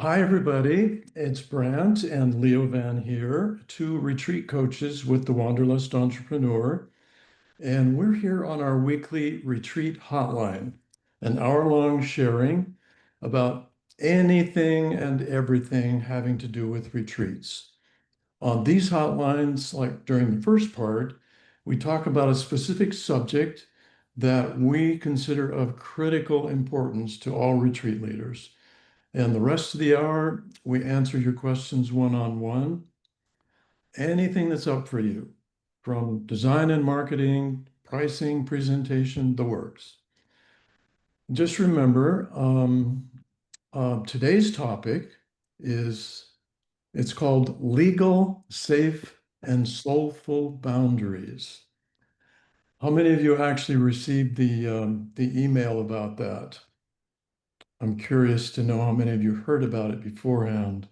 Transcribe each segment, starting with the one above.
Hi, everybody. It's Brant and Leo Van here, two retreat coaches with the Wanderlust Entrepreneur. And we're here on our weekly retreat hotline, an hour-long sharing about anything and everything having to do with retreats. On these hotlines, like during the first part, we talk about a specific subject that we consider of critical importance to all retreat leaders. And the rest of the hour, we answer your questions one-on-one. Anything that's up for you, from design and marketing, pricing, presentation, the works. Just remember, today's topic is, it's called Legal, Safe, and Soulful Boundaries. How many of you actually received the email about that? I'm curious to know how many of you heard about it beforehand.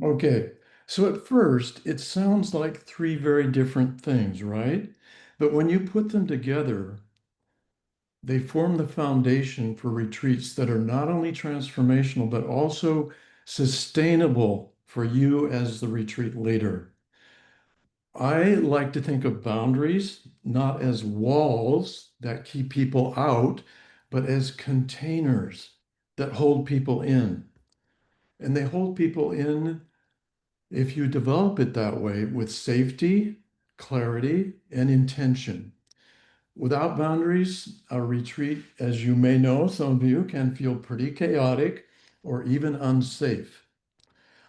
Okay, so at first, it sounds like three very different things, right? But when you put them together, they form the foundation for retreats that are not only transformational, but also sustainable for you as the retreat leader. I like to think of boundaries not as walls that keep people out, but as containers that hold people in. And they hold people in if you develop it that way with safety, clarity, and intention. Without boundaries, a retreat, as you may know, some of you can feel pretty chaotic or even unsafe.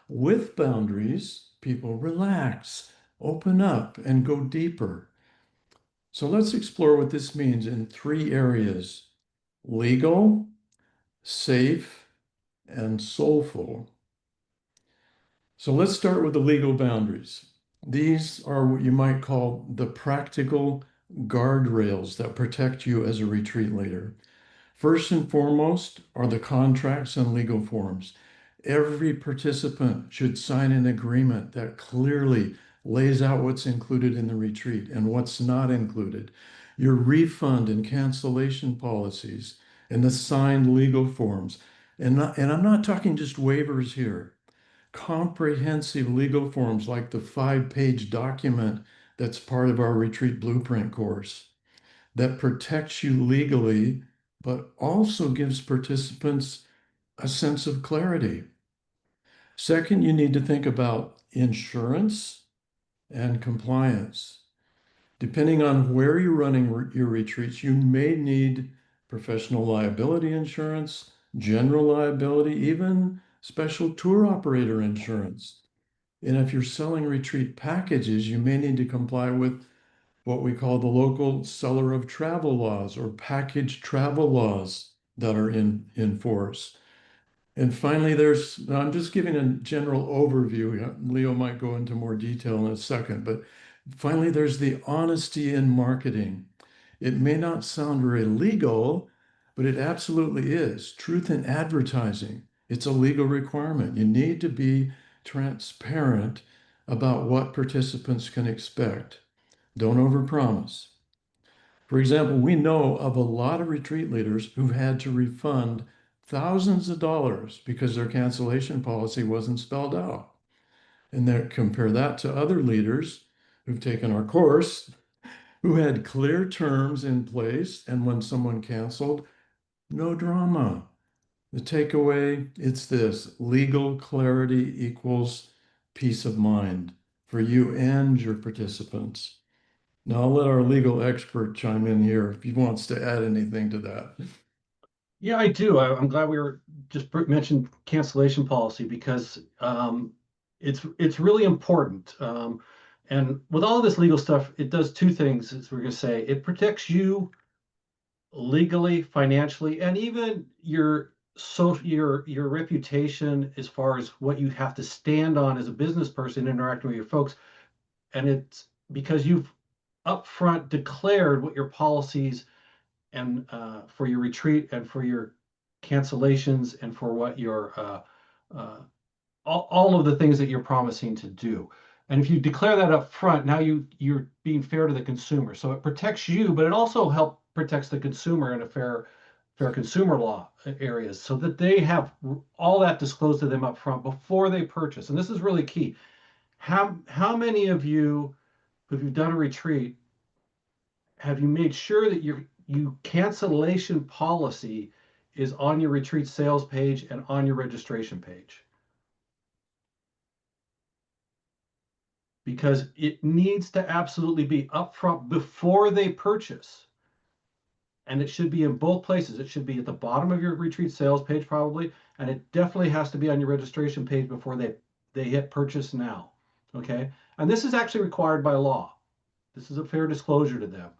With boundaries, people relax, open up, and go deeper. So let's explore what this means in three areas: legal, safe, and soulful. So let's start with the legal boundaries. These are what you might call the practical guardrails that protect you as a retreat leader. First and foremost are the contracts and legal forms. Every participant should sign an agreement that clearly lays out what's included in the retreat and what's not included. Your refund and cancellation policies and the signed legal forms. And I'm not talking just waivers here. Comprehensive legal forms like the 5-page document that's part of our retreat blueprint course that protects you legally, but also gives participants a sense of clarity. Second, you need to think about insurance and compliance. Depending on where you're running your retreats, you may need professional liability insurance, general liability, even special tour operator insurance. And if you're selling retreat packages, you may need to comply with what we call the local seller of travel laws or package travel laws that are in force. And finally, I'm just giving a general overview. Leo might go into more detail in a second, but finally, there's the honesty in marketing. It may not sound very legal, but it absolutely is. Truth in advertising, it's a legal requirement. You need to be transparent about what participants can expect. Don't overpromise. For example, we know of a lot of retreat leaders who've had to refund thousands of dollars because their cancellation policy wasn't spelled out. And then compare that to other leaders who've taken our course, who had clear terms in place, and when someone canceled, no drama. The takeaway, it's this: legal clarity equals peace of mind for you and your participants. Now, I'll let our legal expert chime in here if he wants to add anything to that. Yeah, I do. I'm glad we were just mentioned cancellation policy because it's really important. And with all of this legal stuff, it does two things, as we're going to say. It protects you legally, financially, and even your reputation as far as what you have to stand on as a business person interacting with your folks. And it's because you've upfront declared what your policies and for your retreat and for your cancellations and for what your uh, all of the things that you're promising to do. And if you declare that up front, now you're being fair to the consumer. So it protects you, but it also help protects the consumer in a fair fair consumer law areas so that they have all that disclosed to them up front before they purchase. And this is really key. How many of you, if you've done a retreat, have you made sure that your cancellation policy is on your retreat sales page and on your registration page? Because it needs to absolutely be upfront before they purchase. And it should be in both places. It should be at the bottom of your retreat sales page, probably, and it definitely has to be on your registration page before they hit purchase now. Okay. And this is actually required by law. This is a fair disclosure to them.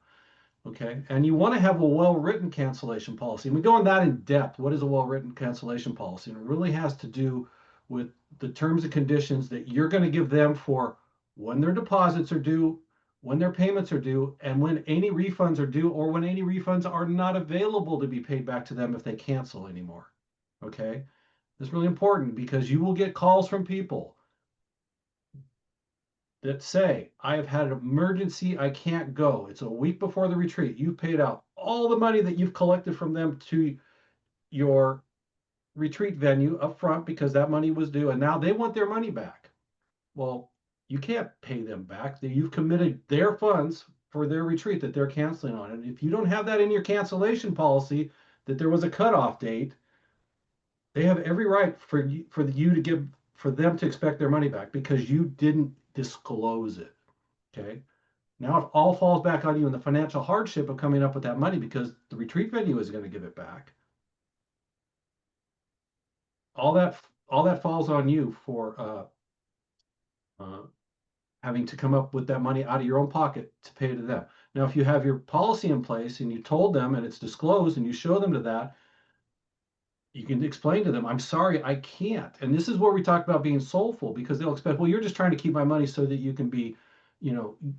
Okay. And you want to have a well-written cancellation policy. And we go in that in depth. What is a well-written cancellation policy? And it really has to do with the terms and conditions that you're going to give them for when their deposits are due, when their payments are due, and when any refunds are due, or when any refunds are not available to be paid back to them if they cancel anymore. Okay. It's really important because you will get calls from people that say, I have had an emergency, I can't go. It's a week before the retreat. You've paid out all the money that you've collected from them to your retreat venue up front because that money was due, and now they want their money back. Well, you can't pay them back. You've committed their funds for their retreat that they're canceling on. And if you don't have that in your cancellation policy, that there was a cutoff date, they have every right for you to give for them to expect their money back because you didn't disclose it. Okay. Now it all falls back on you in the financial hardship of coming up with that money because the retreat venue is going to give it back. All that falls on you for uh, having to come up with that money out of your own pocket to pay to them. Now, if you have your policy in place and you told them and it's disclosed and you show them to that, you can explain to them, I'm sorry, I can't. And this is where we talk about being soulful because they'll expect, well, you're just trying to keep my money so that you can be,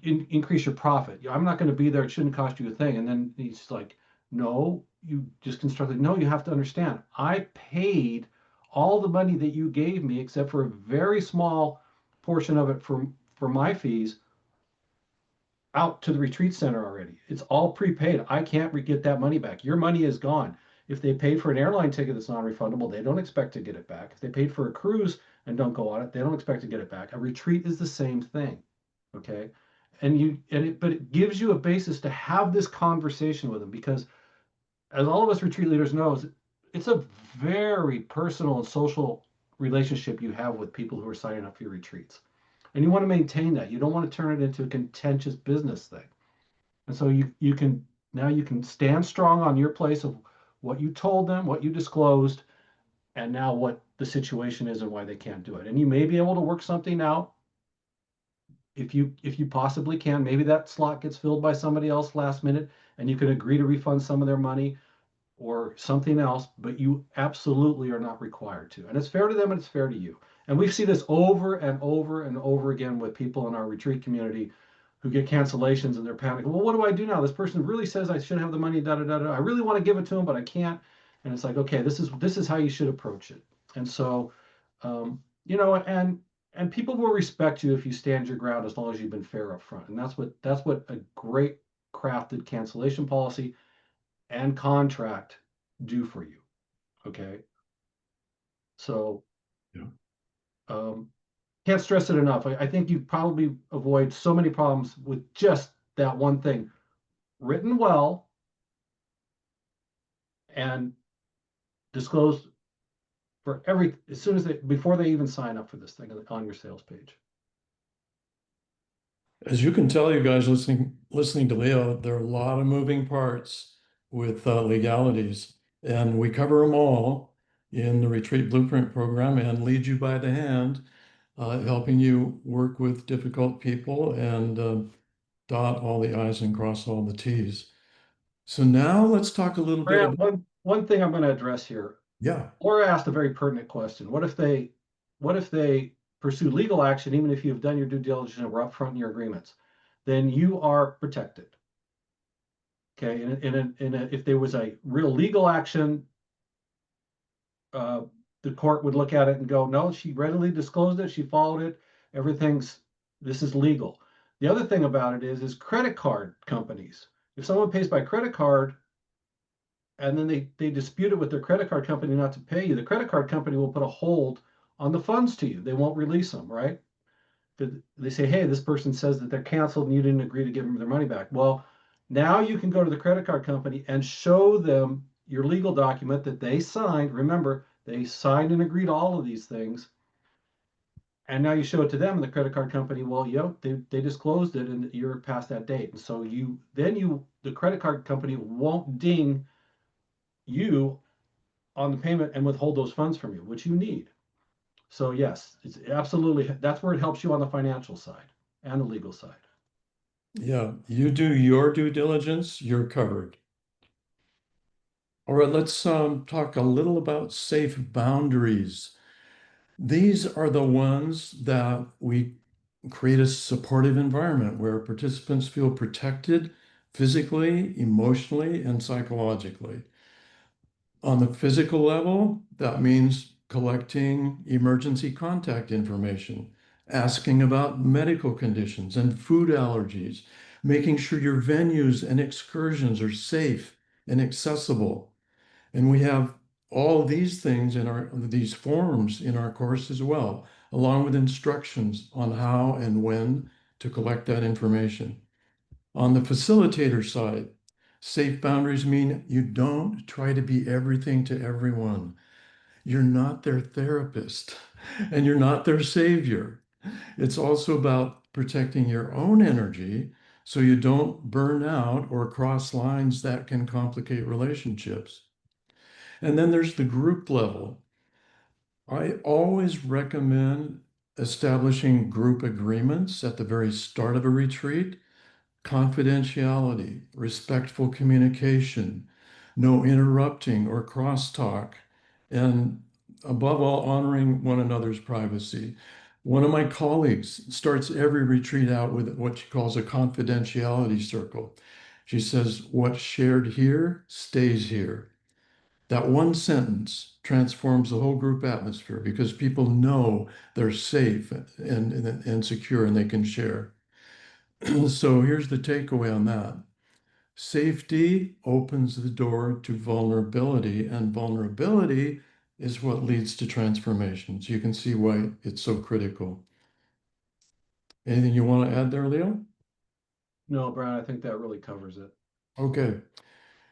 increase your profit. I'm not going to be there. It shouldn't cost you a thing. And then he's like, no, you just constructed, no, you have to understand. I paid all the money that you gave me, except for a very small portion of it for my fees out to the retreat center already. It's all prepaid. I can't get that money back. Your money is gone. If they paid for an airline ticket that's non-refundable, they don't expect to get it back. If they paid for a cruise and don't go on it, they don't expect to get it back. A retreat is the same thing. Okay. But it gives you a basis to have this conversation with them because as all of us retreat leaders know, it's a very personal and social relationship you have with people who are signing up for your retreats. And you want to maintain that. You don't want to turn it into a contentious business thing. And so you can stand strong on your place of what you told them, what you disclosed, and now what the situation is and why they can't do it. And you may be able to work something out if you possibly can. Maybe that slot gets filled by somebody else last minute and you can agree to refund some of their money or something else, but you absolutely are not required to. And it's fair to them and it's fair to you. And we see this over and over and over again with people in our retreat community who get cancellations and they're panicking. Well, what do I do now? This person really says I should have the money, da da da da. I really want to give it to them, but I can't. And it's like, okay, this is how you should approach it. And so, and people will respect you if you stand your ground as long as you've been fair up front. And that's what a great crafted cancellation policy and contract do for you. Okay. So Yeah. um, can't stress it enough. I think you probably avoid so many problems with just that one thing written well and disclosed for every as soon as they before they even sign up for this thing on your sales page. As you can tell, you guys listening to Leo, there are a lot of moving parts with legalities, and we cover them all in the Retreat Blueprint program and lead you by the hand, helping you work with difficult people and dot all the I's and cross all the T's. So now let's talk a little bit Grant, about, one thing I'm going to address here. yeah. Laura asked a very pertinent question. What if they pursue legal action, even if you've done your due diligence and were upfront in your agreements? Then you are protected. Okay, if there was a real legal action, uh, the court would look at it and go, no, she readily disclosed it, she followed it, this is legal. The other thing about it is credit card companies. If someone pays by credit card, and then they dispute it with their credit card company not to pay you, the credit card company will put a hold on the funds to you. They won't release them, right? They say, hey, this person says that they're canceled and you didn't agree to give them their money back. Well, now you can go to the credit card company and show them your legal document that they signed. Remember, they signed and agreed to all of these things. And now you show it to them and the credit card company, well, they disclosed it and you're past that date. And so the credit card company won't ding you on the payment and withhold those funds from you, which you need. So yes, it's absolutely, that's where it helps you on the financial side and the legal side. Yeah, you do your due diligence, you're covered. All right, let's talk a little about safe boundaries. These are the ones that we create a supportive environment where participants feel protected physically, emotionally, and psychologically. On the physical level, that means collecting emergency contact information, asking about medical conditions and food allergies, making sure your venues and excursions are safe and accessible. And we have all of these things in these forms in our course as well, along with instructions on how and when to collect that information. On the facilitator side, safe boundaries mean you don't try to be everything to everyone. You're not their therapist and you're not their savior. It's also about protecting your own energy so you don't burn out or cross lines that can complicate relationships. And then there's the group level. I always recommend establishing group agreements at the very start of a retreat. Confidentiality, respectful communication, no interrupting or crosstalk, and above all, honoring one another's privacy. One of my colleagues starts every retreat out with what she calls a confidentiality circle. She says, what's shared here stays here. That one sentence transforms the whole group atmosphere because people know they're safe and secure and they can share. So here's the takeaway on that. Safety opens the door to vulnerability, and vulnerability is what leads to transformation. So you can see why it's so critical. Anything you want to add there, Leo? No, Brian, I think that really covers it. Okay.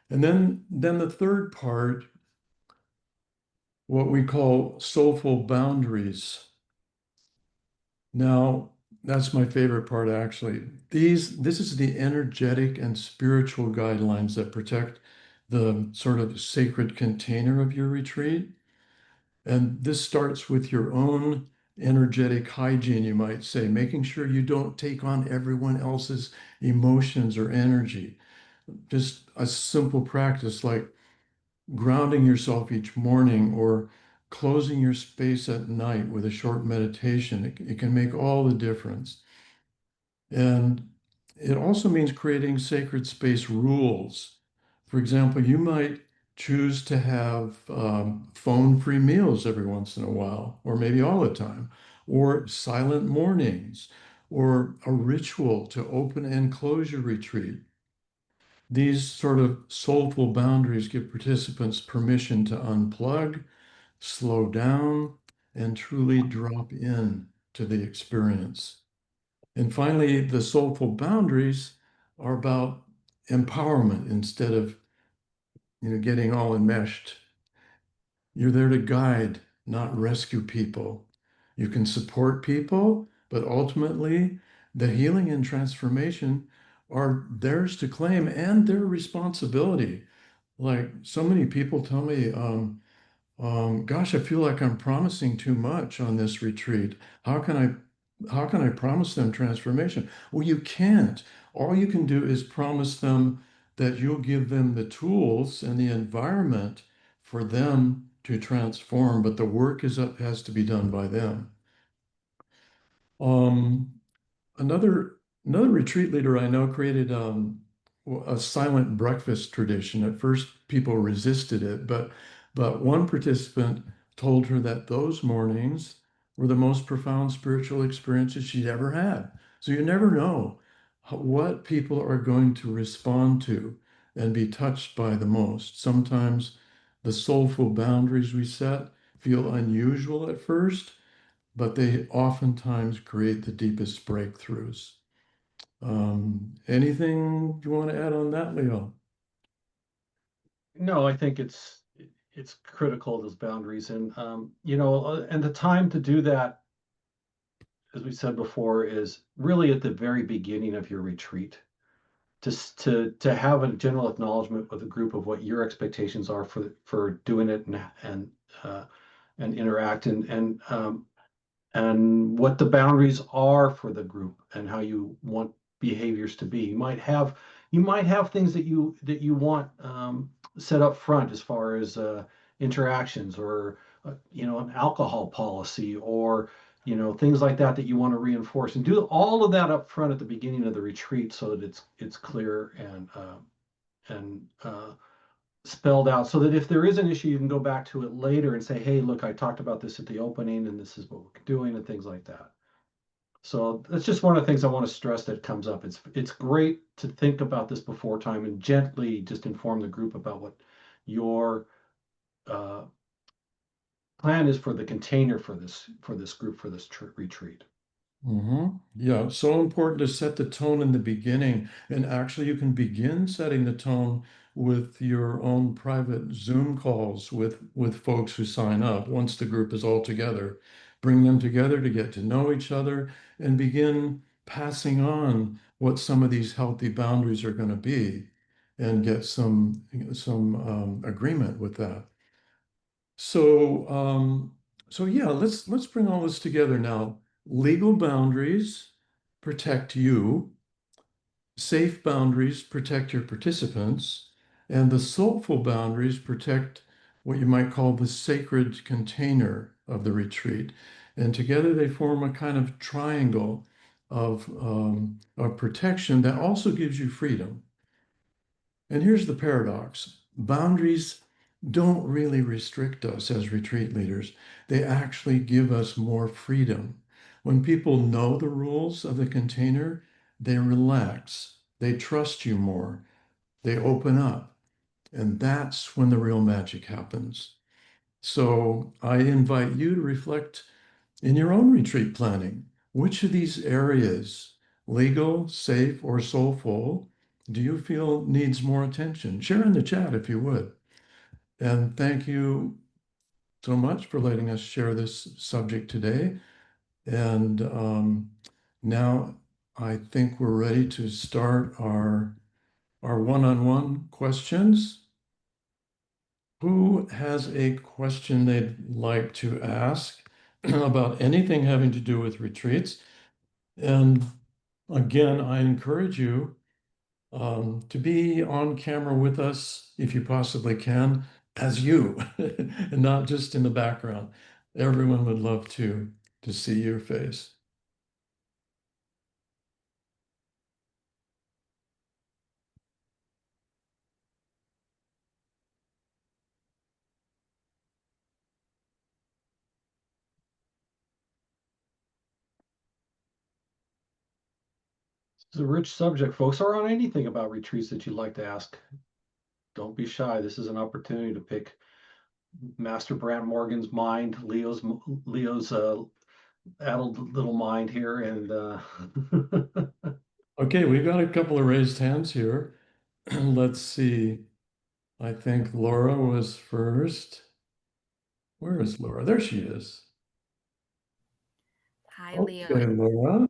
And then the third part, what we call soulful boundaries. Now, that's my favorite part, actually. This is the energetic and spiritual guidelines that protect the sort of sacred container of your retreat. And this starts with your own energetic hygiene, you might say, making sure you don't take on everyone else's emotions or energy. Just a simple practice like grounding yourself each morning or closing your space at night with a short meditation. It can make all the difference. And it also means creating sacred space rules. For example, you might choose to have phone-free meals every once in a while, or maybe all the time, or silent mornings, or a ritual to open and close your retreat. These sort of soulful boundaries give participants permission to unplug, slow down, and truly drop in to the experience. And finally, the soulful boundaries are about empowerment instead of, getting all enmeshed. You're there to guide, not rescue people. You can support people, but ultimately, the healing and transformation are theirs to claim and their responsibility. Like so many people tell me, gosh, I feel like I'm promising too much on this retreat. How can how can I promise them transformation? Well, you can't. All you can do is promise them that you'll give them the tools and the environment for them to transform, but the work has to be done by them. Um, another retreat leader I know created a silent breakfast tradition. At first, people resisted it, but one participant told her that those mornings were the most profound spiritual experiences she'd ever had. So you never know what people are going to respond to. and be touched by the most. Sometimes the soulful boundaries we set feel unusual at first, but they oftentimes create the deepest breakthroughs. Anything you want to add on that, Leo? No, I think it's critical, those boundaries, and and the time to do that, as we said before, is really at the very beginning of your retreat. To have a general acknowledgement with a group of what your expectations are for doing it, uh, and interact, and what the boundaries are for the group and how you want behaviors to be. You might have things that you want set up front, as far as interactions, or an alcohol policy, or things like that you want to reinforce, and do all of that up front at the beginning of the retreat, so that it's clear and spelled out, so that if there is an issue, you can go back to it later and say, hey, look, I talked about this at the opening, and this is what we're doing, and things like that. So that's just one of the things I want to stress that comes up. It's great to think about this before time, and gently just inform the group about what your uh, plan is for the container for this group, for this retreat. Yeah, so important to set the tone in the beginning. And actually, you can begin setting the tone with your own private Zoom calls with folks who sign up once the group is all together. Bring them together to get to know each other and begin passing on what some of these healthy boundaries are going to be and get some agreement with that. So, so yeah, let's bring all this together now. Legal boundaries protect you, safe boundaries protect your participants, and the soulful boundaries protect what you might call the sacred container of the retreat. And together they form a kind of triangle of protection that also gives you freedom. And here's the paradox. Boundaries don't really restrict us as retreat leaders. They actually give us more freedom. When people know the rules of the container, they relax, they trust you more, they open up. And that's when the real magic happens. So I invite you to reflect in your own retreat planning. Which of these areas, legal, safe, or soulful, do you feel needs more attention? Share in the chat if you would. And thank you so much for letting us share this subject today. And now I think we're ready to start our one-on-one questions. Who has a question they'd like to ask about anything having to do with retreats? And again, I encourage you to be on camera with us if you possibly can, as you, and not just in the background. Everyone would love to see your face. It's a rich subject, folks. Or on anything about retreats that you'd like to ask, don't be shy. This is an opportunity to pick Master Brant Morgan's mind, Leo's addled little mind here, and Okay, we've got a couple of raised hands here. Let's see. I think Laura was first. Where is Laura? There she is. Hi, Leo. Okay, Laura.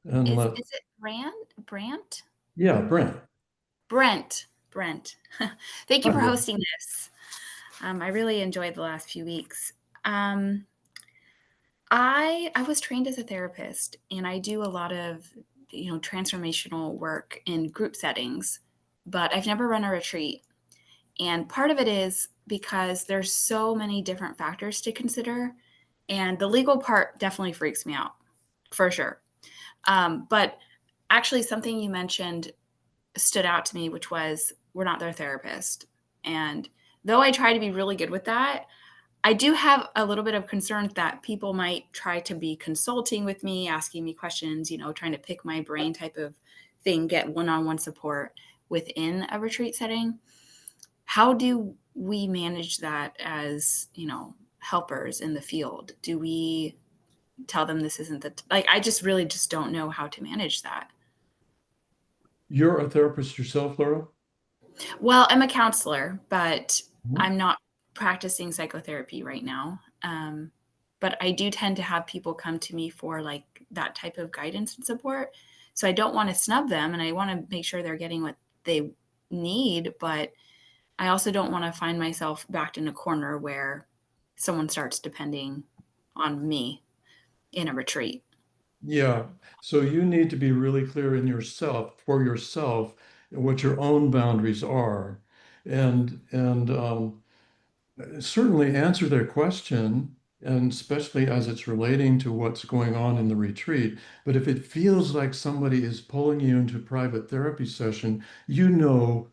And Is it Brant? yeah, Brent. Brent. Thank you Hi, for Laura. hosting this. I really enjoyed the last few weeks. I was trained as a therapist, and I do a lot of transformational work in group settings, but I've never run a retreat. And part of it is because there's so many different factors to consider, and the legal part definitely freaks me out, for sure. But actually, something you mentioned stood out to me, which was we're not their therapist. And though I try to be really good with that, I do have a little bit of concern that people might try to be consulting with me, asking me questions, trying to pick my brain type of thing, get one on one support. within a retreat setting. How do we manage that as, helpers in the field? Do we tell them this isn't like, I just really just don't know how to manage that. You're a therapist yourself, Laura? Well, I'm a counselor, but Mhm. I'm not practicing psychotherapy right now. But I do tend to have people come to me for like that type of guidance and support. So I don't want to snub them and I want to make sure they're getting what they need, but I also don't want to find myself backed in a corner where someone starts depending on me in a retreat. Yeah. So you need to be really clear in yourself, for yourself, what your own boundaries are. And certainly answer their question, and especially as it's relating to what's going on in the retreat. But if it feels like somebody is pulling you into a private therapy session, you know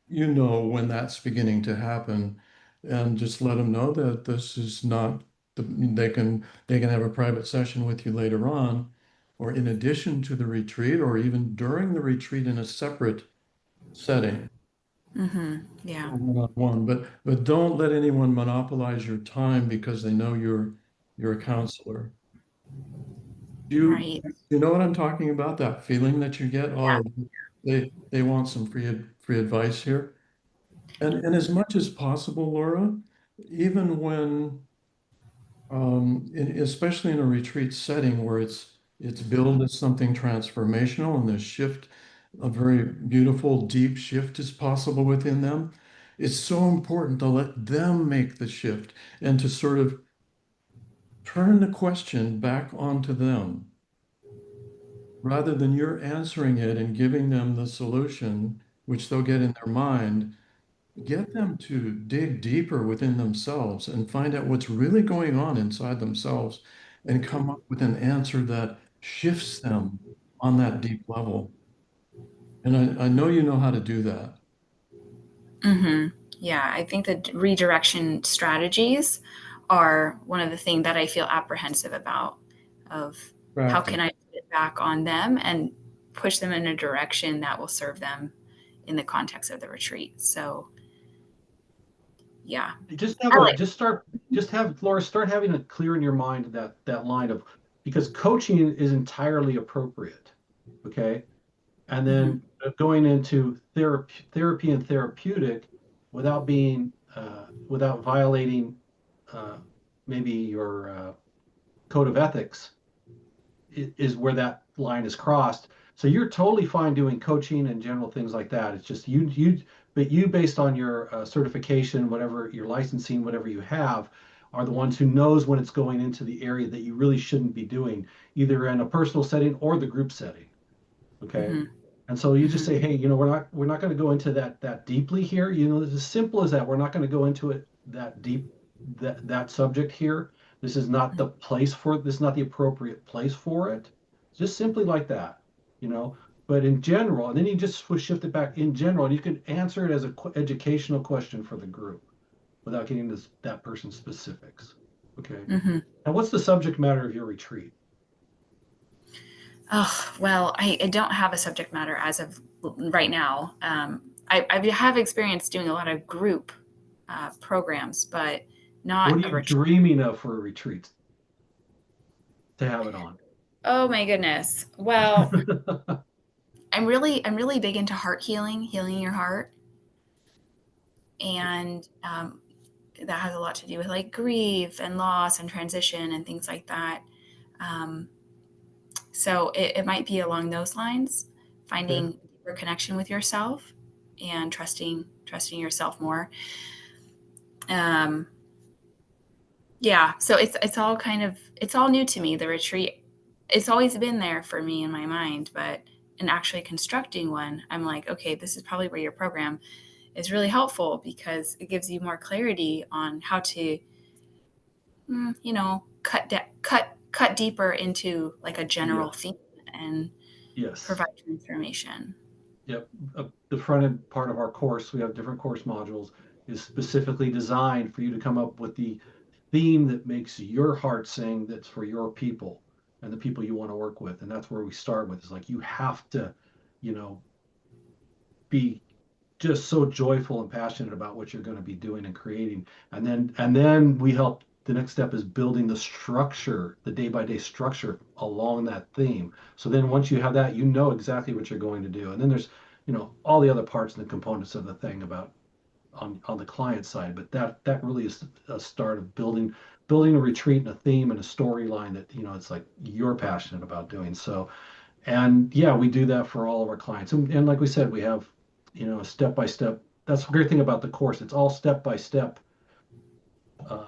when that's beginning to happen, and just let them know that this is not they can have a private session with you later on, or in addition to the retreat, or even during the retreat in a separate setting, Yeah. one-on-one. But don't let anyone monopolize your time because they know you're a counselor. Right. You know what I'm talking about? That feeling that you get, Yeah. oh, they want some free advice here. And as much as possible, Laura, even when, especially in a retreat setting where it's billed as something transformational and the shift, a very beautiful, deep shift is possible within them, it's so important to let them make the shift and to sort of turn the question back onto them rather than you're answering it and giving them the solution, which they'll get in their mind. Get them to dig deeper within themselves and find out what's really going on inside themselves and come up with an answer that shifts them on that deep level. And I know you know how to do that. Yeah, I think that redirection strategies are one of the things that I feel apprehensive about of how Practice. can I put it back on them and push them in a direction that will serve them in the context of the retreat. So, yeah, Just have I a like. just have Laura start having it clear in your mind that line of, because coaching is entirely appropriate. Okay. And Mhm, then going into therapy and therapeutic without being without violating uh, maybe your code of ethics is where that line is crossed. So you're totally fine doing coaching and general things like that. It's just but you based on your certification, whatever your licensing, whatever you have, are the ones who knows when it's going into the area that you really shouldn't be doing, either in a personal setting or the group setting. Okay. mhm, And so you just mhm, say, hey, we're not going to go into that deeply here. It's as simple as that. We're not going to go into it that deep, that subject here. This is not the place for this is not the appropriate place for it. Just simply like that, you know. But in general, and then you just shift it back in general, and you can answer it as an educational question for the group without getting this that person's specifics. Okay. mhm. And what's the subject matter of your retreat? Oh, well, I don't have a subject matter as of right now. I have experience doing a lot of group programs, but What not are a you retreat. dreaming of for a retreat to have it on? Oh my goodness. Well, I'm really big into heart healing, healing your heart, and that has a lot to do with like grief and loss and transition and things like that. Um, so it might be along those lines, Okay. finding deeper connection with yourself and trusting yourself more. Um, yeah, so it's all kind of it's all new to me. The retreat, it's always been there for me in my mind, but in actually constructing one, I'm like, okay, this is probably where your program is really helpful because it gives you more clarity on how to, cut deeper into like a Yeah. general theme and Yes. provide transformation. Yep. The front end part of our course, we have different course modules, is specifically designed for you to come up with the theme that makes your heart sing, that's for your people and the people you want to work with. And that's where we start with, is like you have to, you know, be just so joyful and passionate about what you're going to be doing and creating. And then we help. The next step is building the structure, the day by day structure along that theme. So then once you have that, you know exactly what you're going to do. And then there's, all the other parts and the components of the thing about on the client side. But that really is a start of building a retreat and a theme and a storyline that, it's like you're passionate about doing. So, and yeah, we do that for all of our clients. And like we said, we have, a step by step. That's the great thing about the course. It's all step by step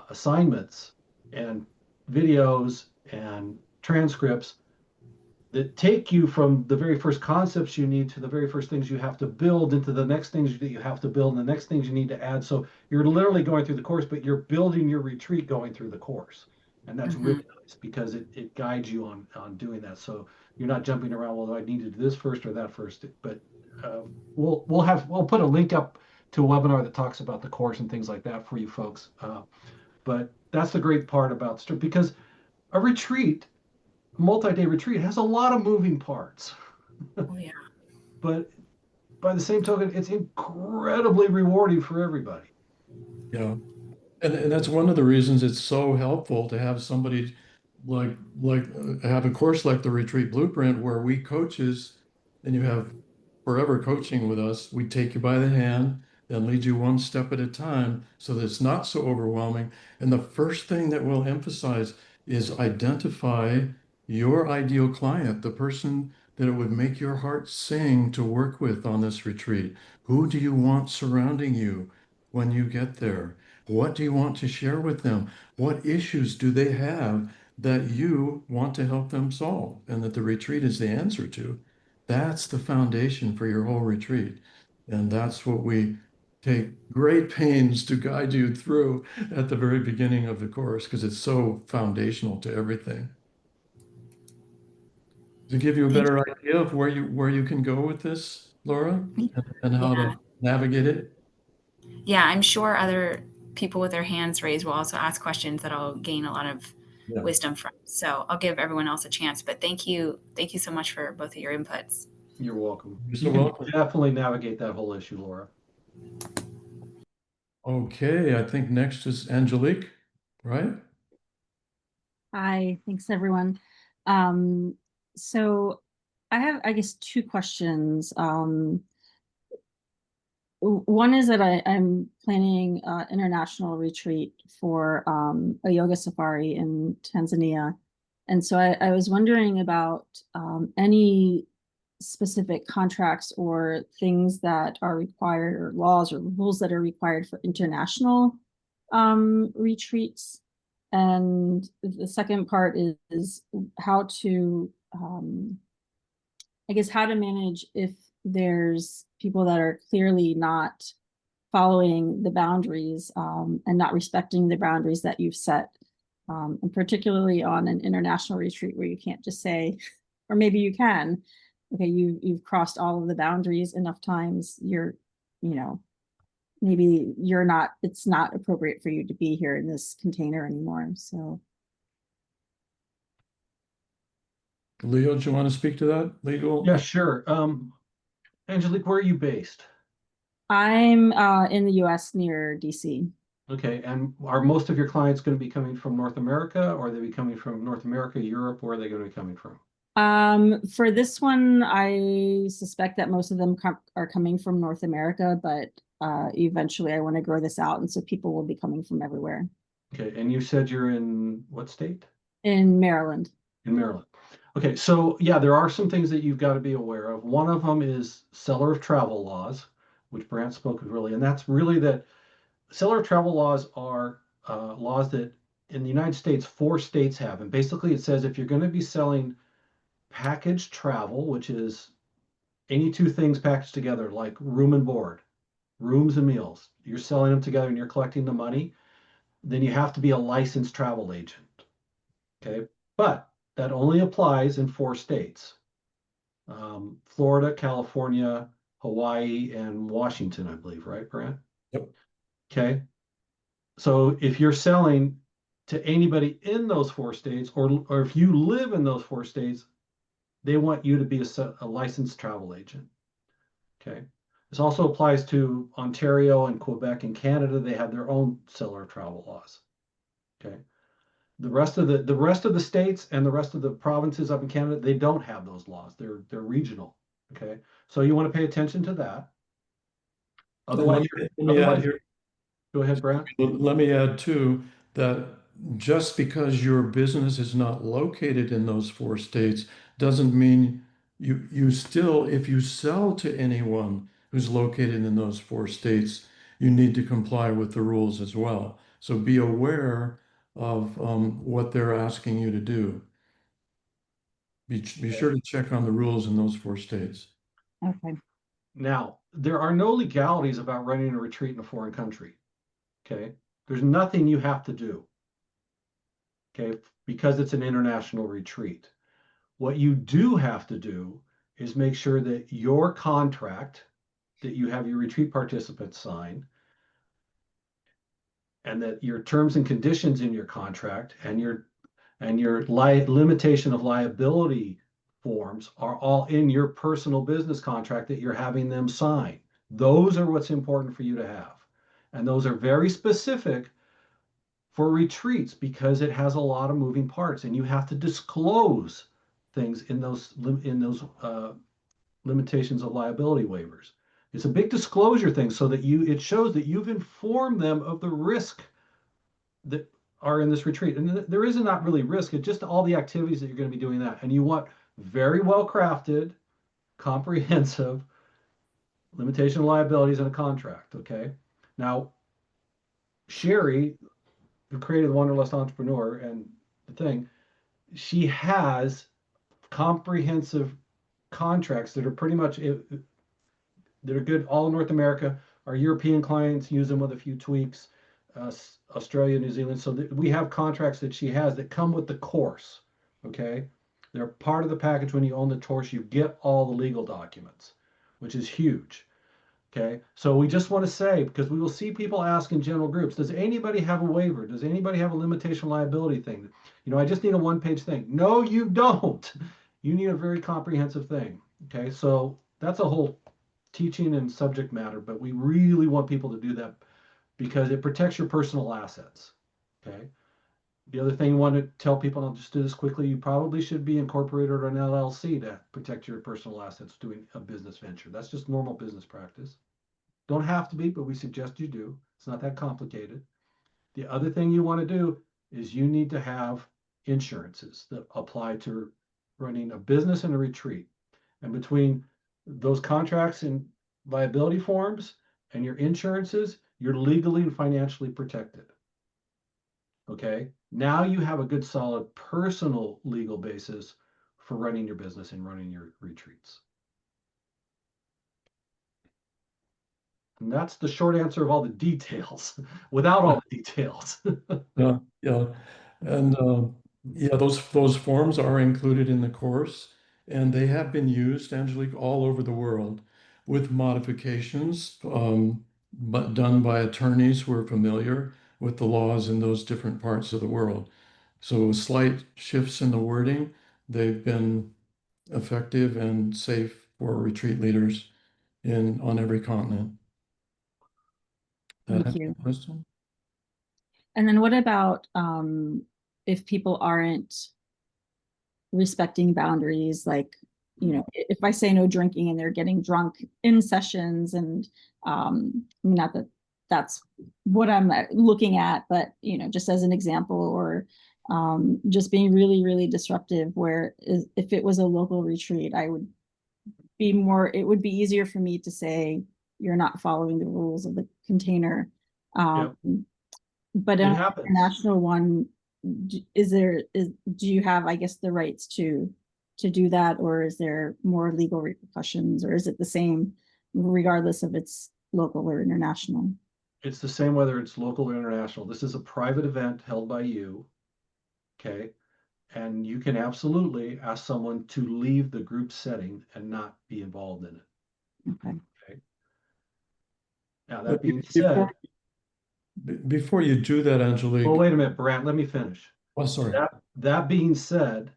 assignments and videos and transcripts that take you from the very first concepts you need to the very first things you have to build into the next things that you have to build and the next things you need to add. So you're literally going through the course, but you're building your retreat going through the course. And that's Mm-hmm. really nice because it guides you on doing that. So you're not jumping around, well, I need to do this first or that first. But we'll put a link up to a webinar that talks about the course and things like that for you folks. But that's the great part about because a retreat, multi-day retreat, has a lot of moving parts. Oh yeah. But by the same token, it's incredibly rewarding for everybody. Yeah. And that's one of the reasons it's so helpful to have somebody have a course like the Retreat Blueprint where we coaches and you have forever coaching with us. We take you by the hand and lead you one step at a time so that it's not so overwhelming. And the first thing that we'll emphasize is identify your ideal client, the person that it would make your heart sing to work with on this retreat. Who do you want surrounding you when you get there? What do you want to share with them? What issues do they have that you want to help them solve and that the retreat is the answer to? That's the foundation for your whole retreat. And that's what we take great pains to guide you through at the very beginning of the course because it's so foundational to everything. To give you a Thank better idea of where you can go with this, Laura, you. and how Yeah. to navigate it. Yeah, I'm sure other people with their hands raised will also ask questions that I'll gain a lot of Yeah, wisdom from. So I'll give everyone else a chance. But thank you. Thank you so much for both of your inputs. You're welcome. you're You so can welcome. definitely navigate that whole issue, Laura. Okay, I think next is Angelique, right? Hi, thanks everyone. Um, so I have, I guess, two questions. One is that I'm planning an international retreat for a yoga safari in Tanzania. And so I was wondering about any specific contracts or things that are required or laws or rules that are required for international retreats. And the second part is how to, I guess, how to manage if there's people that are clearly not following the boundaries and not respecting the boundaries that you've set. And particularly on an international retreat where you can't just say, or maybe you can, okay, you've crossed all of the boundaries enough times, you know, maybe it's not appropriate for you to be here in this container anymore. So Leo, do you want to speak to that legal? Yeah, sure. Angelique, where are you based? I'm in the US near DC. Okay, and are most of your clients going to be coming from North America, or are they be coming from North America, Europe? Where are they going to be coming from? For this one, I suspect that most of them are coming from North America, but eventually I want to grow this out, and so people will be coming from everywhere. Okay, and you said you're in what state? In Maryland. In Maryland. Okay, so yeah, there are some things that you've got to be aware of. One of them is seller of travel laws, which Brant spoke of really, and that's really that seller of travel laws are laws that in the United States, 4 states have. And basically it says if you're going to be selling packaged travel, which is any two things packaged together, like room and board, rooms and meals, you're selling them together and you're collecting the money, then you have to be a licensed travel agent. Okay. But that only applies in 4 states: Florida, California, Hawaii, and Washington, I believe, right, Brant? Yep. Okay. So if you're selling to anybody in those 4 states, or if you live in those 4 states, they want you to be a licensed travel agent. Okay. This also applies to Ontario and Quebec and Canada. They have their own similar travel laws. Okay. The rest of the states and the rest of the provinces up in Canada, they don't have those laws. They're regional. Okay. So you want to pay attention to that. And Otherwise, let me add otherwise, here, go ahead, Brant. let me add too, that just because your business is not located in those four states doesn't mean you still, if you sell to anyone who's located in those four states, you need to comply with the rules as well. So be aware of what they're asking you to do. Be sure to check on the rules in those four states. Okay. Now, there are no legalities about running a retreat in a foreign country. Okay. There's nothing you have to do. Okay. Because it's an international retreat. What you do have to do is make sure that your contract that you have your retreat participants sign and that your terms and conditions in your contract and your limitation of liability forms are all in your personal business contract that you're having them sign. Those are what's important for you to have. And those are very specific for retreats because it has a lot of moving parts and you have to disclose things in those limitations of liability waivers. It's a big disclosure thing so that it shows that you've informed them of the risk that are in this retreat. And there is not really risk, it's just all the activities that you're going to be doing that. And you want very well crafted, comprehensive limitation of liabilities in a contract. Okay. Now, Sherry, who created Wanderlust Entrepreneur and the thing, she has comprehensive contracts that are pretty much that are good all in North America. Our European clients use them with a few tweaks, Australia, New Zealand. So we have contracts that she has that come with the course. Okay. They're part of the package when you own the course. You get all the legal documents, which is huge. Okay. So we just want to say, because we will see people ask in general groups, does anybody have a waiver? Does anybody have a limitation liability thing? I just need a one-page thing. No, you don't. You need a very comprehensive thing. Okay. So that's a whole teaching and subject matter, but we really want people to do that because it protects your personal assets. Okay. The other thing you want to tell people, and I'll just do this quickly, you probably should be incorporated or an LLC to protect your personal assets doing a business venture. That's just normal business practice. Don't have to be, but we suggest you do. It's not that complicated. The other thing you want to do is you need to have insurances that apply to running a business and a retreat. And between those contracts and liability forms and your insurances, you're legally and financially protected. Okay. Now you have a good solid personal legal basis for running your business and running your retreats. And that's the short answer of all the details without all the details. Yeah, yeah. And yeah, those forms are included in the course, and they have been used, Angelique, all over the world with modifications, but done by attorneys who are familiar with the laws in those different parts of the world. So slight shifts in the wording, they've been effective and safe for retreat leaders on every continent. That Thank answer you. the question? And then what about if people aren't respecting boundaries, like, if I say no drinking and they're getting drunk in sessions and not that that's what I'm looking at, but just as an example, or just being really, really disruptive, where if it was a local retreat, it would be easier for me to say you're not following the rules of the container. Yep. But It an happens. international one, do you have, I guess, the rights to do that, or is there more legal repercussions, or is it the same regardless of it's local or international? It's the same whether it's local or international. This is a private event held by you. Okay. And you can absolutely ask someone to leave the group setting and not be involved in it. Okay. Okay. Now, that But being before said, before you do that, well, Angelique, wait a minute, Brant, let me finish. oh, sorry. That being said,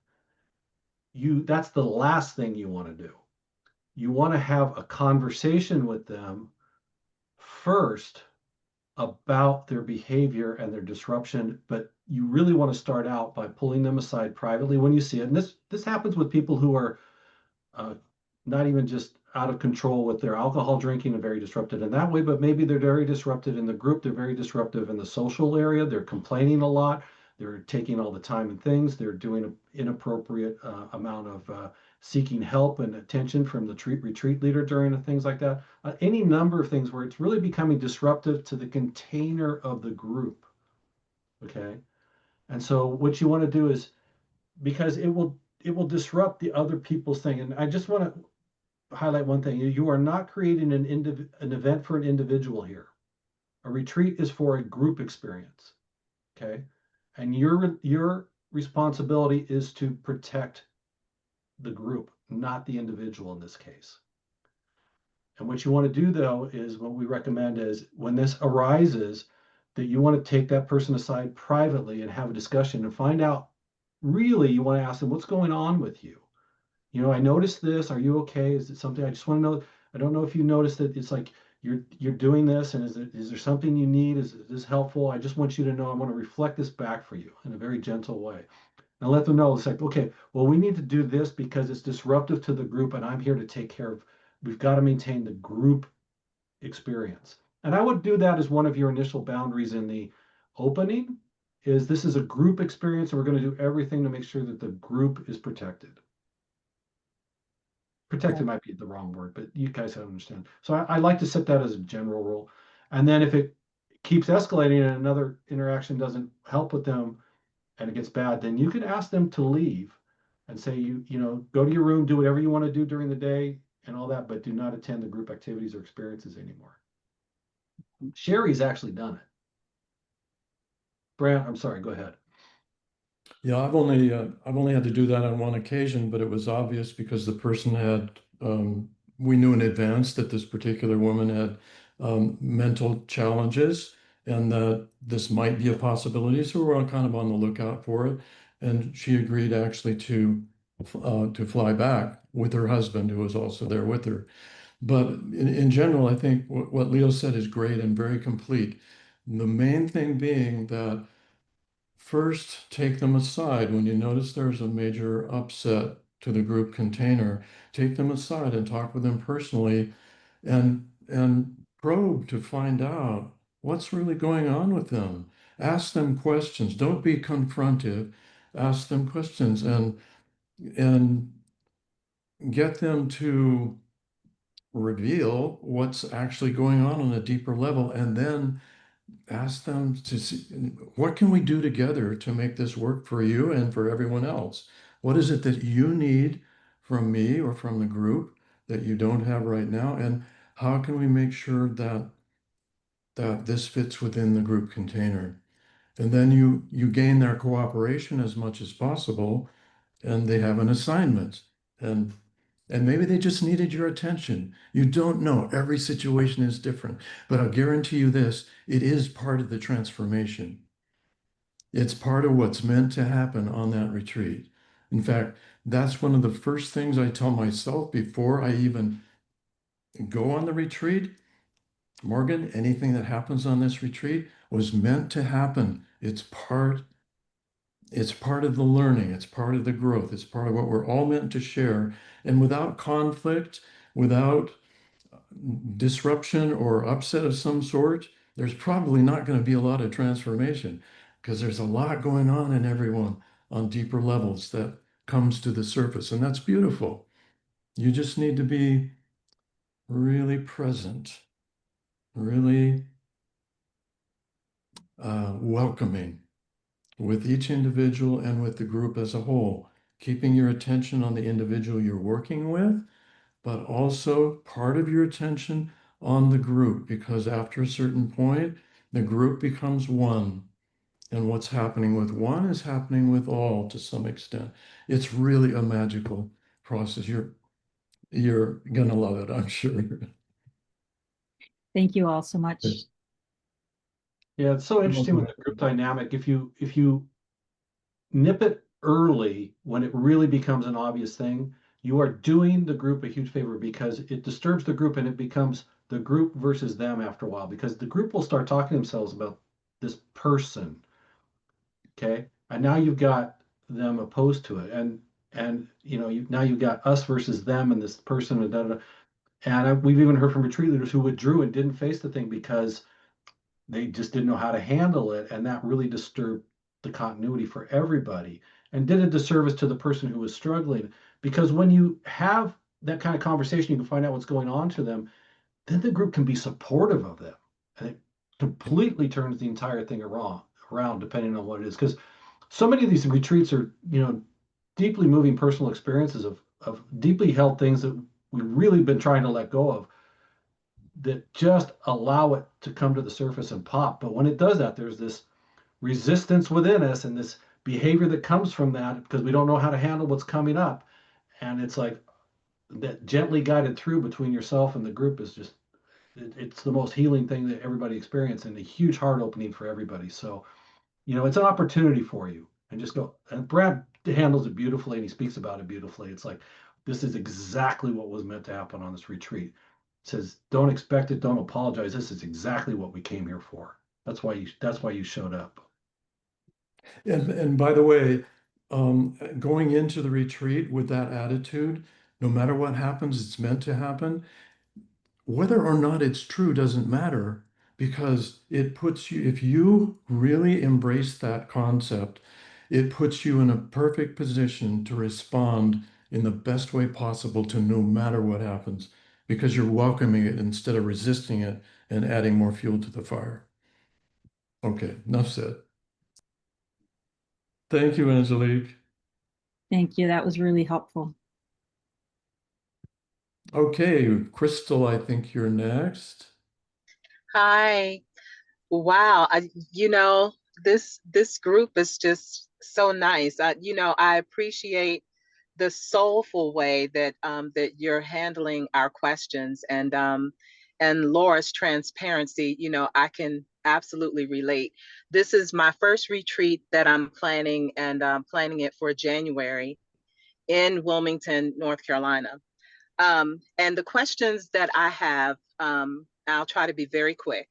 that's the last thing you want to do. you want to have a conversation with them first about their behavior and their disruption, but you really want to start out by pulling them aside privately when you see it. And this happens with people who are uh, not even just out of control with their alcohol drinking and very disrupted in that way, but maybe they're very disrupted in the group. They're very disruptive in the social area. They're complaining a lot. They're taking all the time and things. They're doing an inappropriate amount of seeking help and attention from the retreat leader during things like that. Any number of things where it's really becoming disruptive to the container of the group. Okay. And so what you want to do is, because it will disrupt the other people's thing. And I just want to highlight one thing. You are not creating an event for an individual here. A retreat is for a group experience. Okay. And your responsibility is to protect the group, not the individual in this case. And what you want to do though is, what we recommend is, when this arises, that you want to take that person aside privately and have a discussion and find out, really, you want to ask them, what's going on with you? You know, I noticed this. Are you okay? Is it something? I just want to know. I don't know if you noticed that it's like you're doing this, and is there something you need? Is this helpful? I just want you to know I want to reflect this back for you in a very gentle way. And let them know it's like, okay, well, we need to do this because it's disruptive to the group, and I'm here to take care of. We've got to maintain the group experience. And I would do that as one of your initial boundaries in the opening. Is this is a group experience, and we're going to do everything to make sure that the group is protected. Protected might be the wrong word, but you guys understand. So I like to set that as a general rule. And then if it keeps escalating and another interaction doesn't help with them and it gets bad, then you can ask them to leave and say, go to your room, do whatever you want to do during the day and all that, but do not attend the group activities or experiences anymore. Sherry's actually done it. Brant, I'm sorry, go ahead. Yeah, I've only had to do that on one occasion, but it was obvious because the person had we knew in advance that this particular woman had mental challenges and that this might be a possibility. So we're all kind of on the lookout for it. And she agreed actually to fly back with her husband, who was also there with her. But in general, I think what Leo said is great and very complete. The main thing being that first, take them aside. When you notice there's a major upset to the group container, take them aside and talk with them personally and probe to find out what's really going on with them. Ask them questions. Don't be confrontive. Ask them questions and get them to reveal what's actually going on a deeper level, and then ask them to see what can we do together to make this work for you and for everyone else. What is it that you need from me or from the group that you don't have right now? And how can we make sure that this fits within the group container? And then you gain their cooperation as much as possible, and they have an assignment. And and maybe they just needed your attention. You don't know. Every situation is different. But I'll guarantee you this, it is part of the transformation. It's part of what's meant to happen on that retreat. In fact, that's one of the first things I tell myself before I even go on the retreat. Morgan, anything that happens on this retreat was meant to happen. It's part of the learning, it's part of the growth, it's part of what we're all meant to share. And without conflict, without disruption or upset of some sort, there's probably not going to be a lot of transformation because there's a lot going on in everyone on deeper levels that comes to the surface. And that's beautiful. You just need to be really present, really welcoming with each individual and with the group as a whole, keeping your attention on the individual you're working with, but also part of your attention on the group, because after a certain point, the group becomes one. And what's happening with one is happening with all to some extent. It's really a magical process. You're gonna love it, I'm sure. Thank you all so much. Yeah, it's so interesting with the group dynamic. If you nip it early when it really becomes an obvious thing, you are doing the group a huge favor because it disturbs the group and it becomes the group versus them after a while, because the group will start talking to themselves about this person. Okay. And now you've got them opposed to it. And now you've got us versus them and this person and da, da, da. And we've even heard from retreat leaders who withdrew and didn't face the thing because they just didn't know how to handle it. And that really disturbed the continuity for everybody and did a disservice to the person who was struggling. Because when you have that kind of conversation, you can find out what's going on to them, then the group can be supportive of them. And it completely turns the entire thing around depending on what it is. Because so many of these retreats are, deeply moving personal experiences of deeply held things that we've really been trying to let go of, that just allow it to come to the surface and pop. But when it does that, there's this resistance within us and this behavior that comes from that because we don't know how to handle what's coming up. And it's like that gently guided through between yourself and the group is just, it's the most healing thing that everybody experiences and a huge heart opening for everybody. So, it's an opportunity for you, and just go. And Brad handles it beautifully and he speaks about it beautifully. It's like, this is exactly what was meant to happen on this retreat. Says, don't expect it, don't apologize. This is exactly what we came here for. That's why you showed up. And by the way, going into the retreat with that attitude, no matter what happens, it's meant to happen. Whether or not it's true doesn't matter because it puts you, if you really embrace that concept, it puts you in a perfect position to respond in the best way possible to no matter what happens because you're welcoming it instead of resisting it and adding more fuel to the fire. Okay, enough said. Thank you, Angelique. Thank you. That was really helpful. Okay, Crystal, I think you're next. Hi. Wow. This group is just so nice. I appreciate the soulful way that you're handling our questions and Laura's transparency. I can absolutely relate. This is my first retreat that I'm planning, and planning it for January in Wilmington, North Carolina. And the questions that I have, I'll try to be very quick.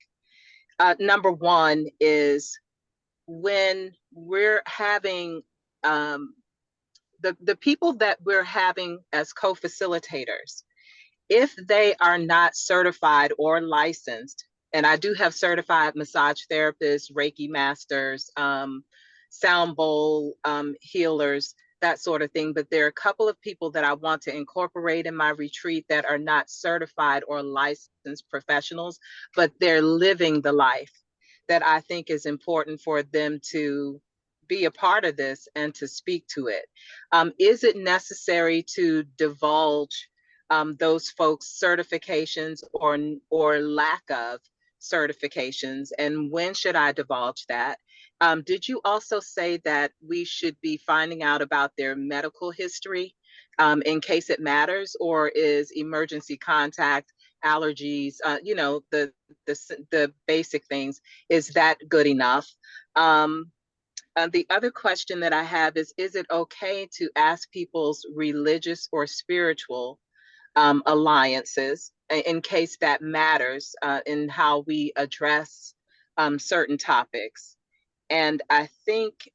Number one is, when we're having the people that we're having as co-facilitators, if they are not certified or licensed, and I do have certified massage therapists, Reiki masters, sound bowl healers, that sort of thing. But there are a couple of people that I want to incorporate in my retreat that are not certified or licensed professionals, but they're living the life that I think is important for them to be a part of this and to speak to it. Is it necessary to divulge those folks' certifications or lack of certifications, and when should I divulge that? Did you also say that we should be finding out about their medical history in case it matters, or is emergency contact, allergies, the basic things, is that good enough? The other question that I have is it okay to ask people's religious or spiritual alliances in case that matters in how we address certain topics? And I think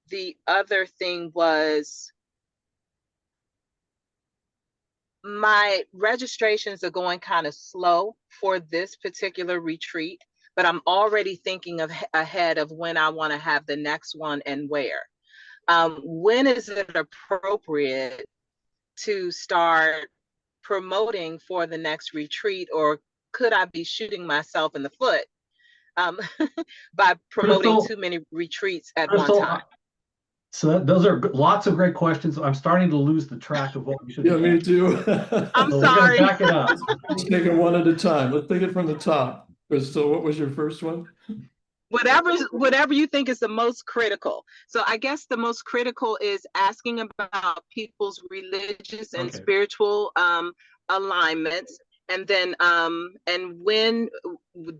the other thing was, my registrations are going kind of slow for this particular retreat, but I'm already thinking ahead of when I want to have the next one and where. When is it appropriate to start promoting for the next retreat, or could I be shooting myself in the foot by promoting Crystal, too many retreats at one time? So those are lots of great questions. I'm starting to lose the track of what we should Yeah, be me answering. too. I'm So we're going to sorry. back it up. Let's take it one at a time. Let's take it from the top. Crystal, what was your first one? Whatever you think is the most critical. So I guess the most critical is asking about people's religious and Okay. spiritual alignments, And when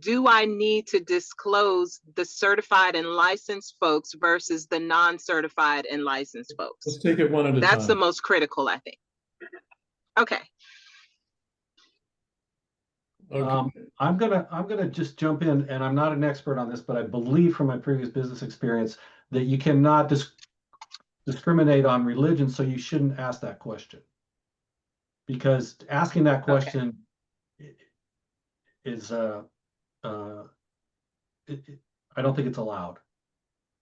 do I need to disclose the certified and licensed folks versus the non-certified and licensed Let's folks? take it one at a That's the time. most critical, I think. Okay. Okay. I'm gonna just jump in, and I'm not an expert on this, but I believe from my previous business experience that you cannot discriminate on religion, so you shouldn't ask that question. Because asking that Okay. question is uh, I don't think it's allowed.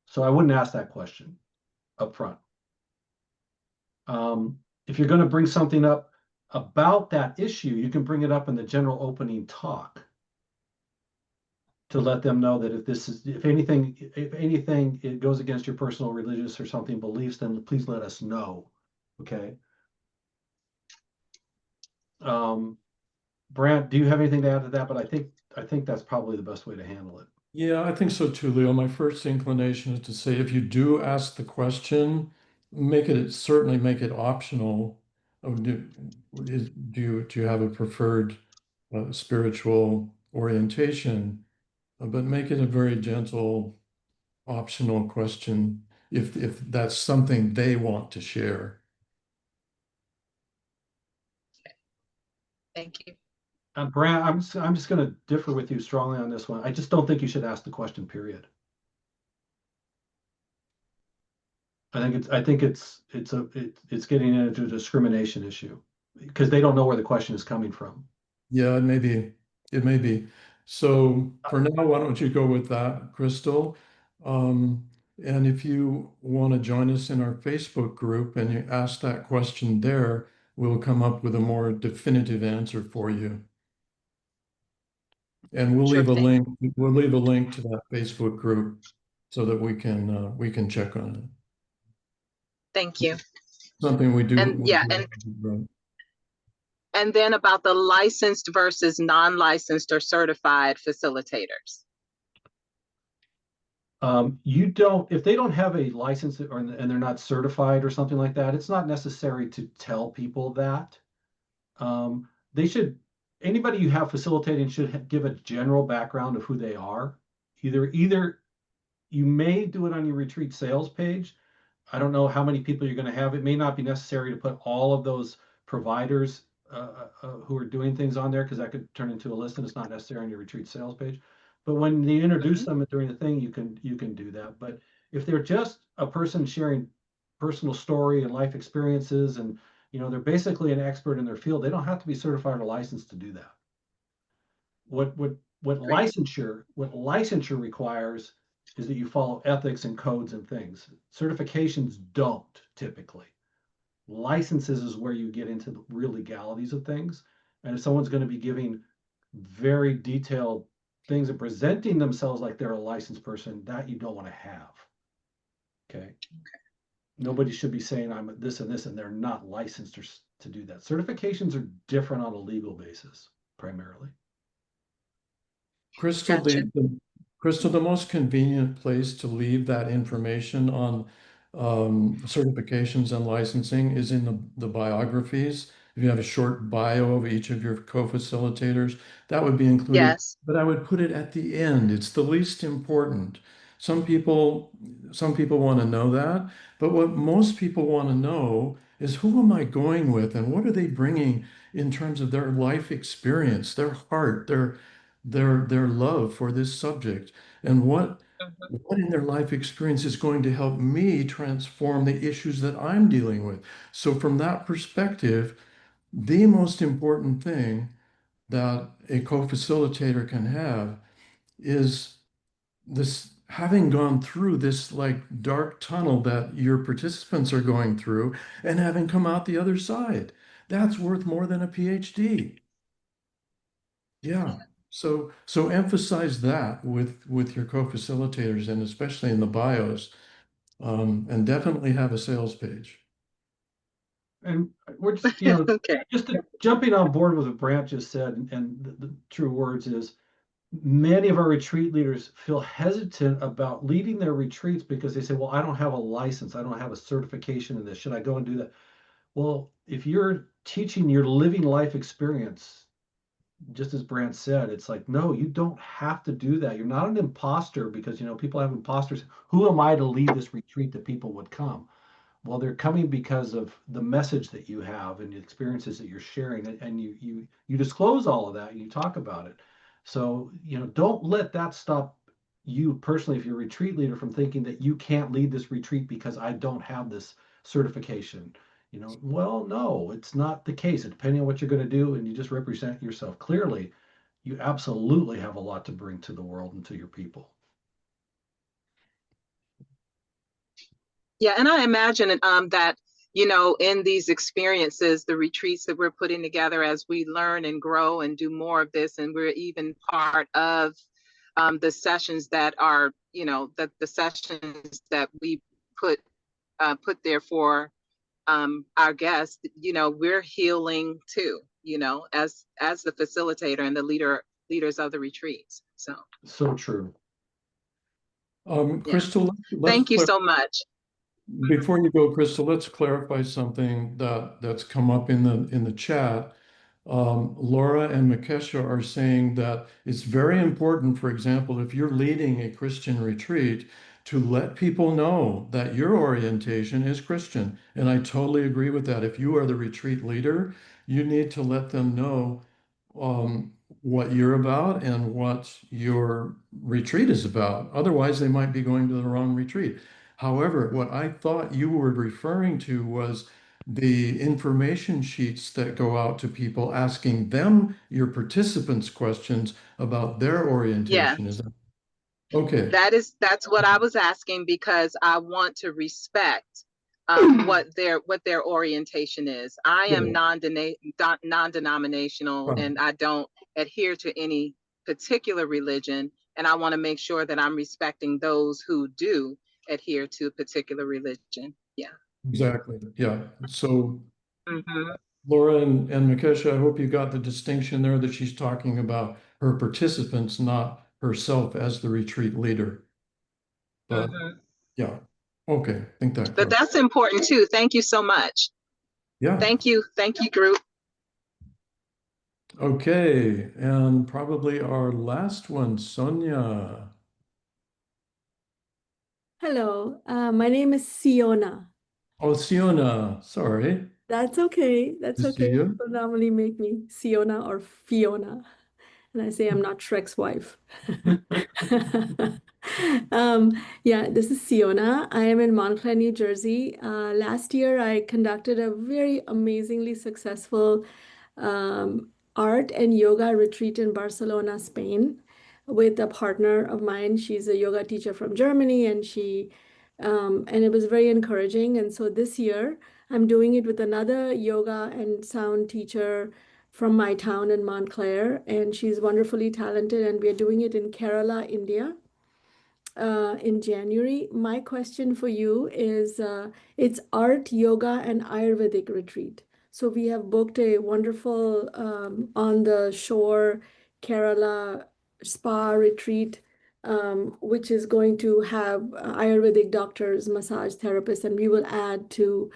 So I wouldn't ask that question up front. If you're going to bring something up about that issue, you can bring it up in the general opening talk to let them know that if anything, it goes against your personal religious or something beliefs, then please let us know. Okay. Brant, do you have anything to add to that? But I think that's probably the best way to handle it. Yeah, I think so too, Leo. My first inclination is to say if you do ask the question, certainly make it optional. Do you have a preferred spiritual orientation? But make it a very gentle, optional question if that's something they want to share. Thank you. Brant, I'm just going to differ with you strongly on this one. I just don't think you should ask the question, period. I think it's getting into a discrimination issue because they don't know where the question is coming from. Yeah, it may be. It may be. So for now, why don't you go with that, Crystal? And if you want to join us in our Facebook group and you ask that question there, we'll come up with a more definitive answer for you. And Sure thing. We'll leave a link to that Facebook group so that we can check on it. Thank you. Something And we yeah, do. Right. and then about the licensed versus non-licensed or certified facilitators. You don't, if they don't have a license and they're not certified or something like that, it's not necessary to tell people that. They should, anybody you have facilitating should give a general background of who they are. Either you may do it on your retreat sales page. I don't know how many people you're going to have. It may not be necessary to put all of those providers who are doing things on there because that could turn into a list and it's not necessary on your retreat sales page. But when you introduce them during the thing, you can do that. But if they're just a person sharing personal story and life experiences, and they're basically an expert in their field, they don't have to be certified or licensed to do that. What licensure requires is that you follow ethics and codes and things. Certifications don't typically. Licenses is where you get into the real legalities of things. And if someone's going to be giving very detailed things and presenting themselves like they're a licensed person, that you don't want to have. Okay. Nobody should be saying I'm this and this, and they're not licensed to do that. Certifications are different on a legal basis, primarily. Crystal, Gotcha. Crystal, the most convenient place to leave that information on certifications and licensing is in the biographies. If you have a short bio of each of your co-facilitators, that would be included, Yes. but I would put it at the end. It's the least important. Some people want to know that, but what most people want to know is who am I going with and what are they bringing in terms of their life experience, their heart, their love for this subject, and Mhm. what in their life experience is going to help me transform the issues that I'm dealing with. So from that perspective, the most important thing that a co-facilitator can have is this having gone through this like dark tunnel that your participants are going through and having come out the other side. That's worth more than a PhD. Yeah. So emphasize that with your co-facilitators and especially in the bios, and definitely have a sales page. And we're just, Okay. just jumping on board with what Brant just said, and the true words is many of our retreat leaders feel hesitant about leading their retreats because they say, well, I don't have a license. I don't have a certification in this. Should I go and do that? Well, if you're teaching your living life experience, just as Brant said, it's like, no, you don't have to do that. You're not an imposter because, people have imposters. Who am I to lead this retreat that people would come? Well, they're coming because of the message that you have and the experiences that you're sharing, and you disclose all of that and you talk about it. So, don't let that stop you personally, if you're a retreat leader, from thinking that you can't lead this retreat because I don't have this certification. Well, no, it's not the case. Depending on what you're going to do and you just represent yourself clearly, you absolutely have a lot to bring to the world and to your people. Yeah, and I imagine that, in these experiences, the retreats that we're putting together as we learn and grow and do more of this, and we're even part of the sessions that are, the sessions that we put put there for our guests, we're healing too, as the facilitator and the leaders of the retreats. So true. Yeah, Crystal, thank you so much. before you go, Crystal, let's clarify something that's come up in the chat. Laura and Makesha are saying that it's very important, for example, if you're leading a Christian retreat, to let people know that your orientation is Christian. And I totally agree with that. If you are the retreat leader, you need to let them know um, what you're about and what your retreat is about. Otherwise, they might be going to the wrong retreat. However, what I thought you were referring to was the information sheets that go out to people asking them, your participants, questions about their Yeah. orientation. Is that okay? That's what I was asking, because I want to respect what their orientation is. I am Good. non-denominational, Right. and I don't adhere to any particular religion, and I want to make sure that I'm respecting those who do adhere to a particular religion. Yeah. Exactly. Yeah. So Hmm. Laura and Makesha, I hope you got the distinction there that she's talking about her participants, not herself as the retreat leader. But Hmm. yeah, okay, I think that But clarifies. that's important too. Thank you so much. Yeah, Thank you, group. okay, and probably our last one, Sonia. Hello, my name is Siona. Oh, Siona, sorry That's okay. to That's see okay. you. People normally make me Siona or Fiona, and I say I'm not Shrek's wife. Um, yeah, this is Siona. I am in Montclair, New Jersey. Last year, I conducted a very amazingly successful art and yoga retreat in Barcelona, Spain, with a partner of mine. She's a yoga teacher from Germany, and it was very encouraging. And so this year, I'm doing it with another yoga and sound teacher from my town in Montclair, and she's wonderfully talented. And we are doing it in Kerala, India, in January. My question for you is it's art, yoga, and Ayurvedic retreat. So we have booked a wonderful on the shore Kerala spa retreat, which is going to have Ayurvedic doctors, massage therapists, and we will add to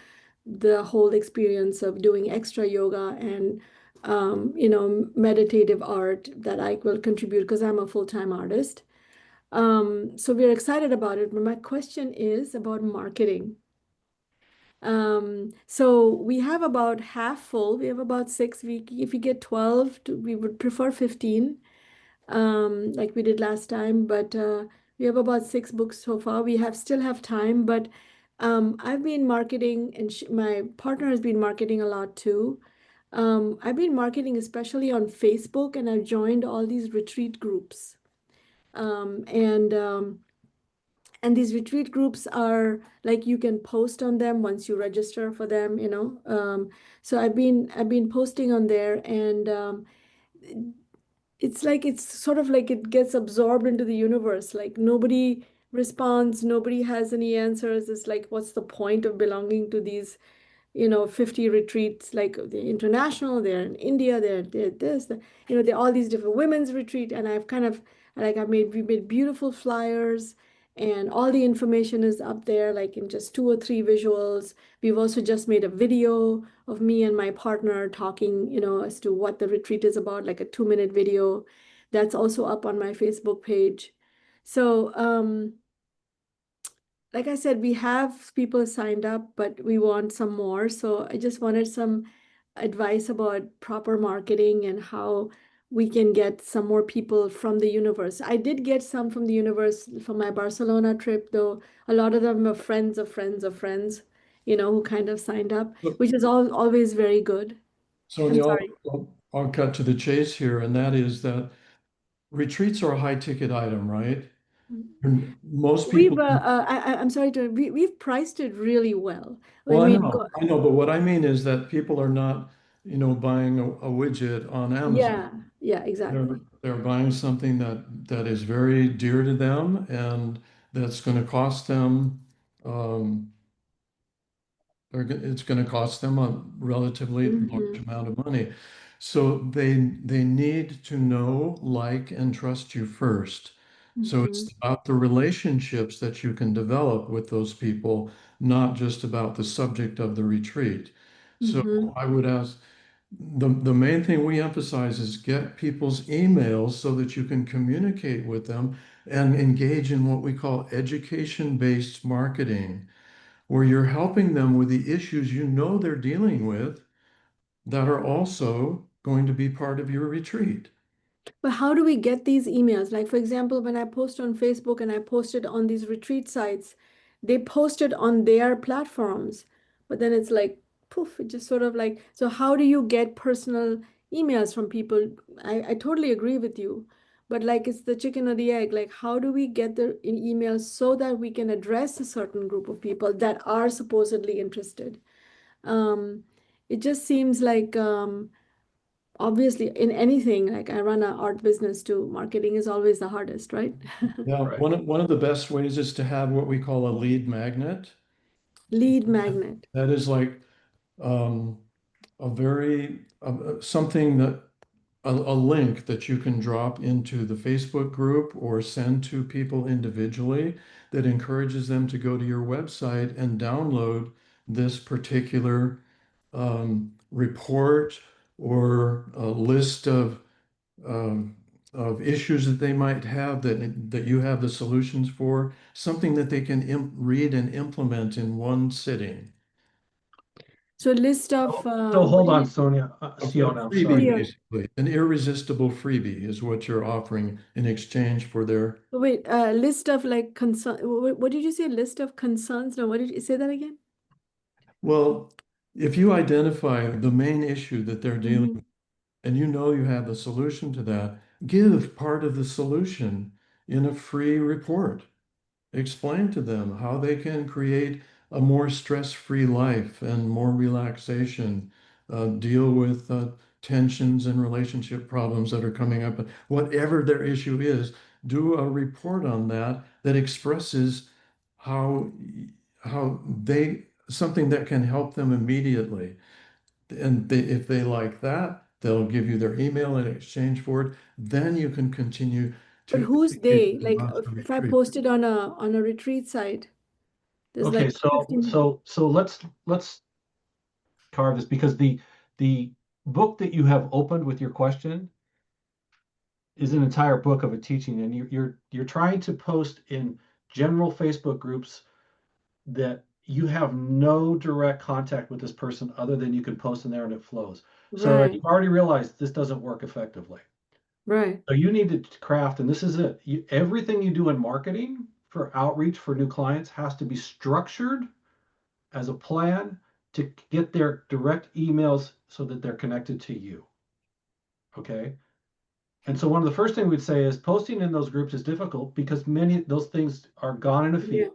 the whole experience of doing extra yoga and meditative art that I will contribute because I'm a full-time artist. So we're excited about it, but my question is about marketing. So we have about half full. We have about 6 weeks. If we get 12, we would prefer 15, like we did last time. But we have about 6 books so far. We still have time, but I've been marketing, and my partner has been marketing a lot too. I've been marketing especially on Facebook, and I've joined all these retreat groups. Um, and um, and these retreat groups are like you can post on them once you register for them. So I've been posting on there, and it's sort of like it gets absorbed into the universe. Like nobody responds, nobody has any answers. It's like, what's the point of belonging to these 50 retreats, like the international, they're in India, they're this, they're all these different women's retreat. And I've kind of like, we made beautiful flyers, and all the information is up there, like in just 2 or 3 visuals. We've also just made a video of me and my partner talking, as to what the retreat is about, like a 2-minute video. That's also up on my Facebook page. So, like I said, we have people signed up, but we want some more. So I just wanted some advice about proper marketing and how we can get some more people from the universe. I did get some from the universe from my Barcelona trip, though a lot of them are friends of friends of friends, who kind of signed up, So, which is always very good. I'm Sonia, sorry. I'll cut to the chase here, and that is that retreats are a high ticket item, right? And most We've, people, I'm sorry we've priced it really well. well, When we go, I know, but what I mean is that people are not, buying a widget on Amazon. yeah, yeah, They're exactly. they're buying something that is very dear to them and that's going to cost them um, it's going to cost them a relatively large Hmm. amount of money. So they need to know, like, and trust you first. So Hmm. it's about the relationships that you can develop with those people, not just about the subject of the retreat. So Hmm. I would ask, the main thing we emphasize is get people's emails so that you can communicate with them and engage in what we call education-based marketing, where you're helping them with the issues you know they're dealing with that are also going to be part of your retreat. But how do we get these emails? Like, for example, when I post on Facebook and I post it on these retreat sites, they post it on their platforms, but then it's like, poof, it just sort of like, so how do you get personal emails from people? I totally agree with you, but like, it's the chicken or the egg. Like, how do we get the emails so that we can address a certain group of people that are supposedly interested? Um, it just seems like, obviously in anything, like I run an art business too, marketing is always the hardest, right? Yeah, Right. one of the best ways is to have what we call a lead magnet. Lead magnet. That is like um, a very something that a link that you can drop into the Facebook group or send to people individually that encourages them to go to your website and download this particular report or a list um, of issues that they might have that you have the solutions for, something that they can read and implement in one sitting. So list of, So what hold did on, you, Sonia, A Siona, I'm freebie, sorry. yeah, basically. An irresistible freebie is what you're offering in exchange for their. wait, list of like concern, what did you say? List of concerns? No, what did you say that again? Well, if you identify the main issue that they're dealing Mhm. with and you know you have a solution to that, give part of the solution in a free report. Explain to them how they can create a more stress-free life and more relaxation, deal with tensions and relationship problems that are coming up. Whatever their issue is, do a report on that that expresses how they something that can help them immediately. And if they like that, they'll give you their email in exchange for it. Then you can continue But to who's educate they? them Like, about the if I retreat. post it on a retreat site, there's Okay, like so 15. let's carve this because the book that you have opened with your question is an entire book of a teaching, and you're trying to post in general Facebook groups that you have no direct contact with this person other than you can post in there and it flows. So Right, you've already realized this doesn't work effectively. right. So you need to craft, and this is it. Everything you do in marketing for outreach for new clients has to be structured as a plan to get their direct emails so that they're connected to you. Okay. And so one of the first things we'd say is posting in those groups is difficult because many those things are gone in a feed, Yeah,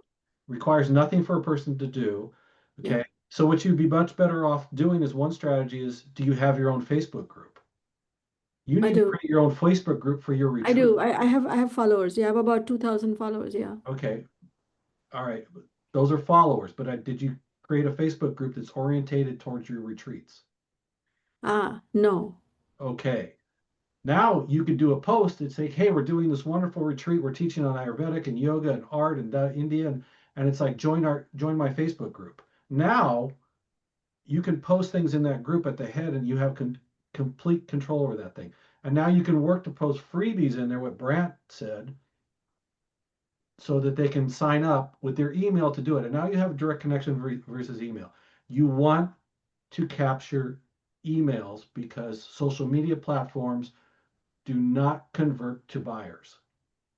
requires nothing for a person to do. yeah. Okay. So what you'd be much better off doing is one strategy is, do you have your own Facebook group? You I need to do. create your own Facebook group for your I retreat. do. I have followers. Yeah, I have about 2,000 followers. Yeah. Okay. All right. Those are followers, but did you create a Facebook group that's orientated towards your retreats? Ah, no. Okay. Now you could do a post and say, hey, we're doing this wonderful retreat. We're teaching on Ayurvedic and yoga and art and India. And it's like, join my Facebook group. Now you can post things in that group at the head and you have complete control over that thing. And now you can work to post freebies in there, what Brant said, so that they can sign up with their email to do it. And now you have a direct connection versus email. You want to capture emails because social media platforms do not convert to buyers.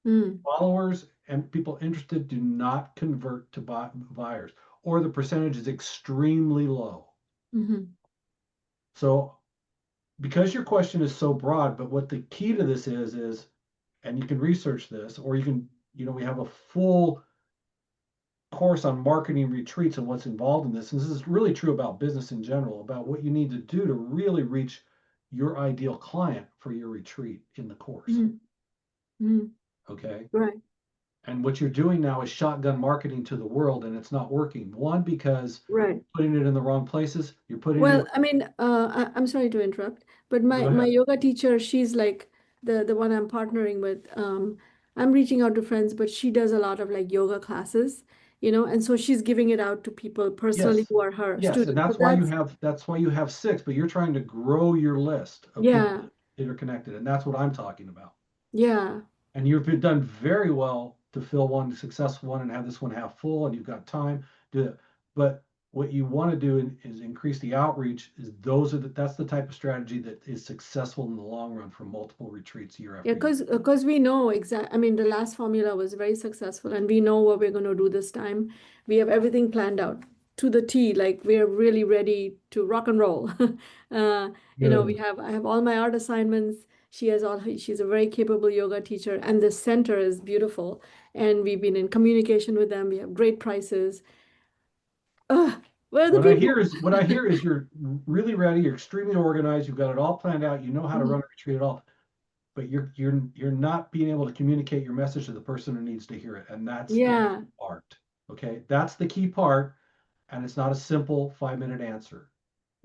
Mm, Followers and people interested do not convert to buyers, or the percentage is extremely low. mhm. So, because your question is so broad, but what the key to this is, and you can research this, or you can, we have a full course on marketing retreats and what's involved in this. And this is really true about business in general, about what you need to do to really reach your ideal client for your retreat in the course. Mhm. Mhm. Okay. Right. And what you're doing now is shotgun marketing to the world, and it's not working. One, because Right. putting it in the wrong places, you're putting it in. Well, I mean, I'm sorry to interrupt, but Go my ahead. yoga teacher, she's like the one I'm partnering with. I'm reaching out to friends, but she does a lot of like yoga classes, and so she's giving it out to people personally Yes. who are her Yes. And students. So that's why you have six, but you're trying to grow your list of people yeah, that are connected. And that's what I'm talking about. yeah. And you've done very well to fill one successful one and have this one half full, and you've got time to do it. But what you want to do is increase the outreach. That's the type of strategy that is successful in the long run for multiple retreats year Yeah, after year. because we know I mean, the last formula was very successful, and we know what we're going to do this time. We have everything planned out to the T. Like we're really ready to rock and roll. Good. I have all my art assignments. She's a very capable yoga teacher, and the center is beautiful. And we've been in communication with them. We have great prices. Where are the people? What I hear is you're really ready. You're extremely organized. You've got it all planned out. You know how to Mhm. run a retreat at all, but you're not being able to communicate your message to the person who needs to hear it, and that's the Yeah. part. Okay, that's the key part, and it's not a simple 5-minute answer.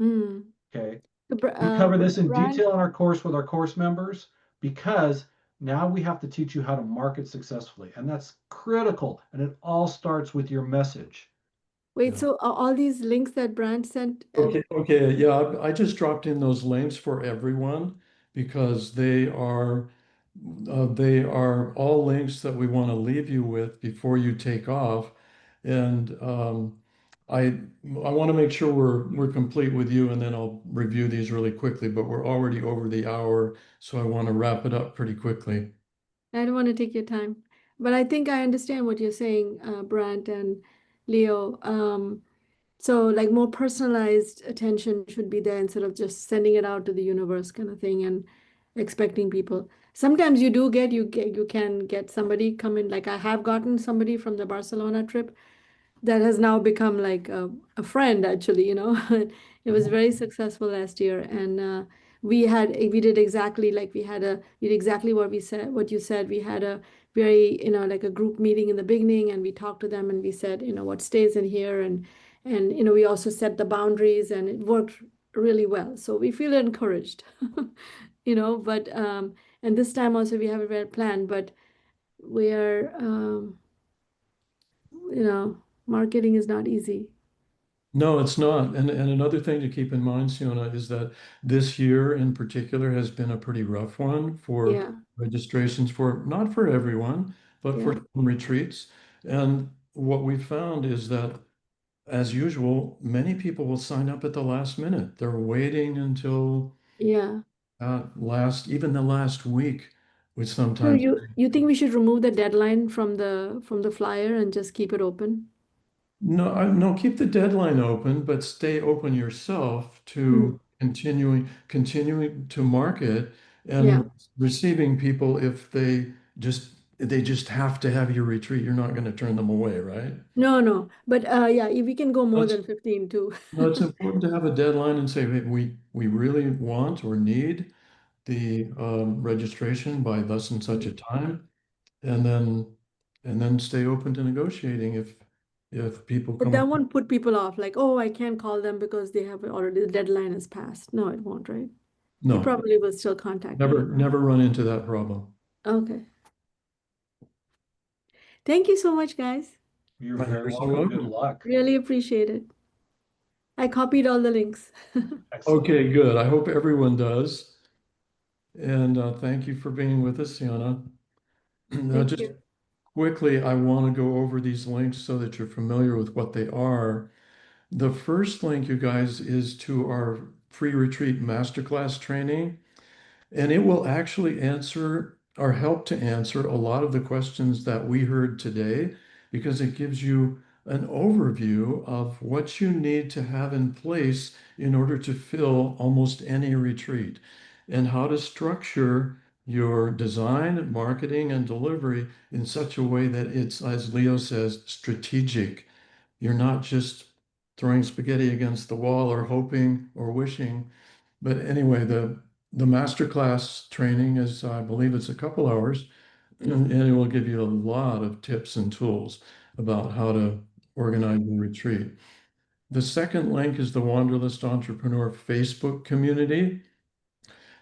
Mm. Okay, The we cover this in brand. detail in our course with our course members because now we have to teach you how to market successfully, and that's critical. And it all starts with your message. Wait, Yeah. so all these links that Brand sent, Okay, yeah, I just dropped in those links for everyone because they are all links that we want to leave you with before you take off. And I want to make sure we're complete with you, and then I'll review these really quickly, but we're already over the hour, so I want to wrap it up pretty quickly. I don't want to take your time, but I think I understand what you're saying, Brant and Leo. So like more personalized attention should be there instead of just sending it out to the universe kind of thing and expecting people. Sometimes you can get somebody come in. Like I have gotten somebody from the Barcelona trip that has now become like a friend actually, it was very successful last year. And we did exactly like we did exactly what you said. We had a very, like a group meeting in the beginning, and we talked to them and we said, what stays in here, and we also set the boundaries, and it worked really well, so we feel encouraged. But and this time also we have a very plan, but we are marketing is not easy. No, it's not. And another thing to keep in mind, Siona, is that this year in particular has been a pretty rough one for Yeah, registrations for not for everyone, but for yeah, some retreats. And what we found is that, as usual, many people will sign up at the last minute. They're waiting until yeah. even the last week, which So sometimes. you think we should remove the deadline from the flyer and just keep it open? No, no, keep the deadline open, but stay open yourself Mm. to continuing to market Yeah. and receiving people if they just have to have your retreat. You're not going to turn them away, right? No, no. But yeah, if we can go more But than 15 too. no, it's important to have a deadline and say, "Hey, we really want or need the registration by thus and such a time," and then stay open to negotiating if people But come that up. won't put people off, like, oh, I can't call them because they have already the deadline has passed. No, it won't, right? He No, probably will still contact never, me. never run into that problem. Okay. Thank you so much, guys. You're very You're so welcome. Good welcome. luck. Really appreciate it. I copied all the links. Excellent. Okay, good. I hope everyone does. And thank you for being with us, Sienna. Now, Thank just you. quickly, I want to go over these links so that you're familiar with what they are. The first link, you guys, is to our pre-retreat masterclass training. And it will actually answer or help to answer a lot of the questions that we heard today because it gives you an overview of what you need to have in place in order to fill almost any retreat and how to structure your design, marketing, and delivery in such a way that it's, as Leo says, strategic. You're not just throwing spaghetti against the wall or hoping or wishing. But anyway, the masterclass training is, I believe it's a couple hours, and it will give you a lot of tips and tools about how to organize a retreat. The second link is the Wanderlust Entrepreneur Facebook community.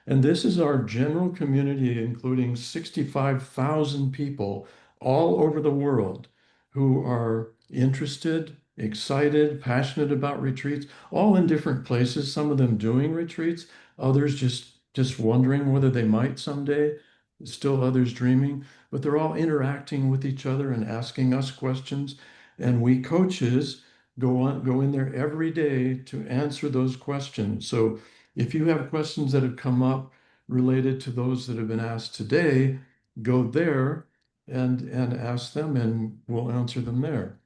And this is our general community, including 65,000 people all over the world who are interested, excited, passionate about retreats, all in different places, some of them doing retreats, others just wondering whether they might someday, still others dreaming, but they're all interacting with each other and asking us questions. And we coaches go in there every day to answer those questions. So if you have questions that have come up related to those that have been asked today, go there and ask them, and we'll answer them there.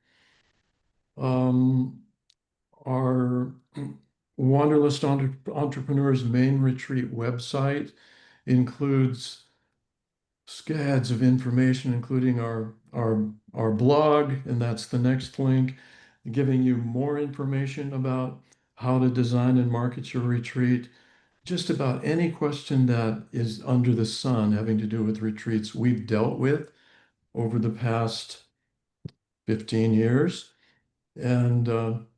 Our Wanderlust Entrepreneurs main retreat website includes scads of information, including our blog, and that's the next link, giving you more information about how to design and market your retreat. Just about any question that is under the sun having to do with retreats we've dealt with over the past 15 years. And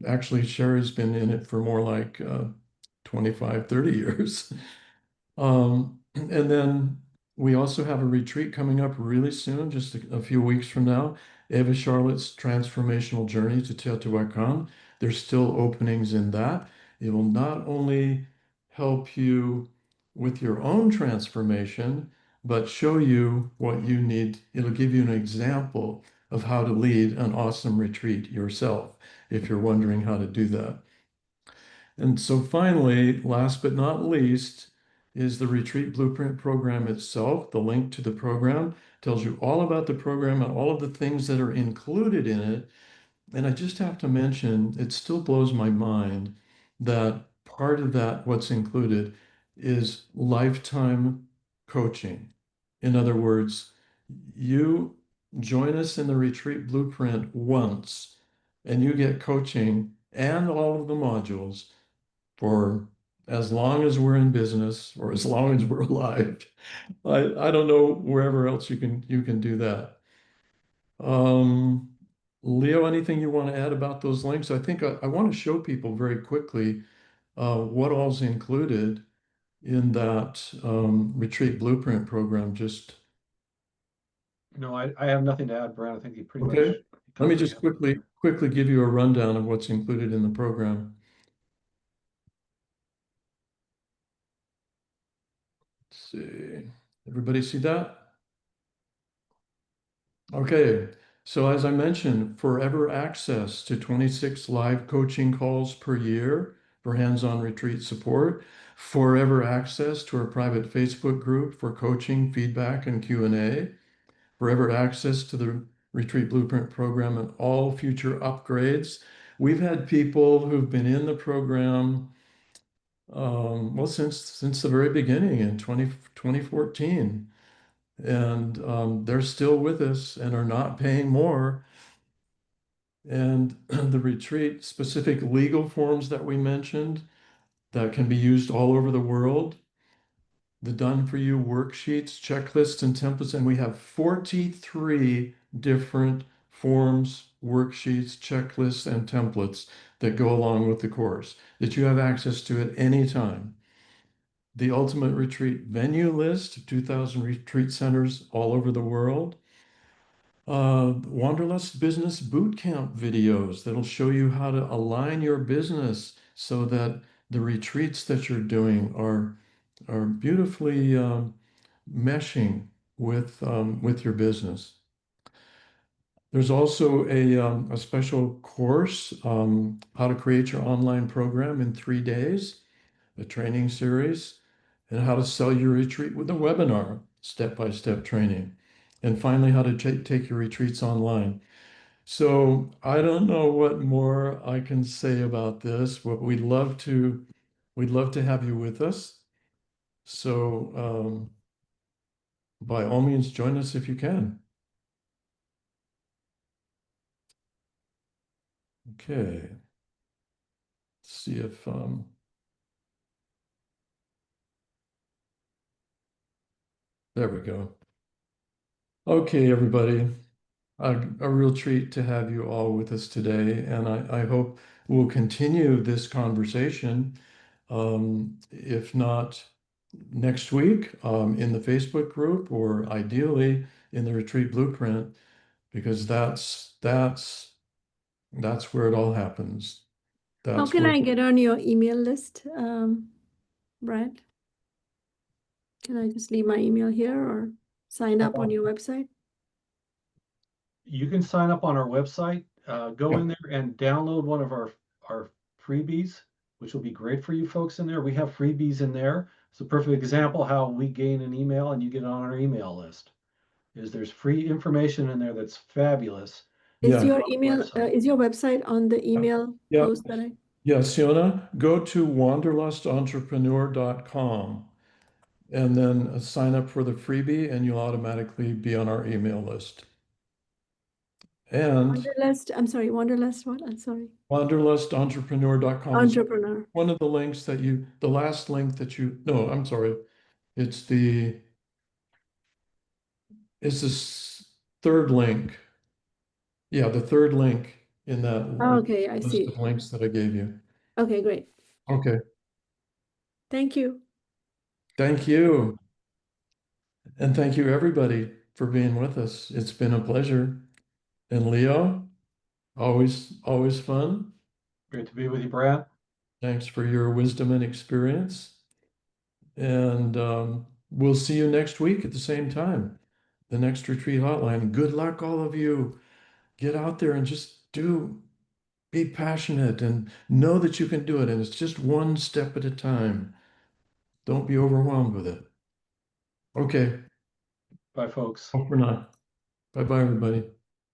actually, Sherry's been in it for more like 25, 30 years. And then we also have a retreat coming up really soon, just a few weeks from now. Eva Charlotte's Transformational Journey to Teotihuacan. There's still openings in that. It will not only help you with your own transformation, but show you what you need. It'll give you an example of how to lead an awesome retreat yourself, if you're wondering how to do that. And so finally, last but not least, is the Retreat Blueprint program itself. The link to the program tells you all about the program and all of the things that are included in it. And I just have to mention, it still blows my mind that part of that, what's included, is lifetime coaching. In other words, you join us in the Retreat Blueprint once, and you get coaching and all of the modules for as long as we're in business or as long as we're alive. I don't know wherever else you can do that. Um, Leo, anything you want to add about those links? I think I want to show people very quickly what all's included in that retreat blueprint program. Just No, I have nothing to add, Brad. I think you pretty much okay. Let me just comprehend. quickly give you a rundown of what's included in the program. Let's see. Everybody see that? Okay, so as I mentioned, forever access to 26 live coaching calls per year for hands-on retreat support, forever access to our private Facebook group for coaching, feedback, and Q&A, forever access to the Retreat Blueprint program and all future upgrades. We've had people who've been in the program, well, since the very beginning in 2014. And they're still with us and are not paying more. And the retreat specific legal forms that we mentioned that can be used all over the world, the done for you worksheets, checklists, and templates. And we have 43 different forms, worksheets, checklists, and templates that go along with the course that you have access to at any time. the ultimate retreat venue list, 2,000 retreat centers all over the world. Wanderlust Business Bootcamp videos that'll show you how to align your business so that the retreats that you're doing are beautifully meshing with your business. There's also a special course, how to create your online program in 3 days, a training series, and how to sell your retreat with a webinar, step-by-step training. And finally, how to take your retreats online. So I don't know what more I can say about this, but we'd love to have you with us. So by all means, join us if you can. Okay. See if there we go. Okay, everybody. A real treat to have you all with us today, and I hope we'll continue this conversation, if not next week, in the Facebook group, or ideally in the Retreat Blueprint, because that's where it all happens. How That's can where I get on your email list, Brad? Can I just leave my email here or sign up on your website? You can sign up on our website, go in there and download one of our freebies, which will be great for you folks in there. We have freebies in there. It's a perfect example how we gain an email and you get on our email list. There's free information in there that's fabulous. Is yeah, your On the email, website. is your website on the email yeah. post that I? Yeah, Siona, go to wanderlustentrepreneur.com and then sign up for the freebie, and you'll automatically be on our email list. And Wanderlust, I'm sorry, Wanderlust what? I'm sorry. wanderlustentrepreneur.com is Entrepreneur. one of the links the last link that no, I'm sorry. It's this third link. Yeah, the third link in that Okay, I list see. of links that I gave you. Okay, great. Okay, Thank you. thank you. And thank you, everybody, for being with us. It's been a pleasure. And Leo, always fun. Great to be with you, Brad. Thanks for your wisdom and experience. And we'll see you next week at the same time, the next retreat hotline. Good luck, all of you. Get out there and just be passionate and know that you can do it. And it's just one step at a time. Don't be overwhelmed with it. Okay, Bye, folks. hope we're not. Bye bye, everybody.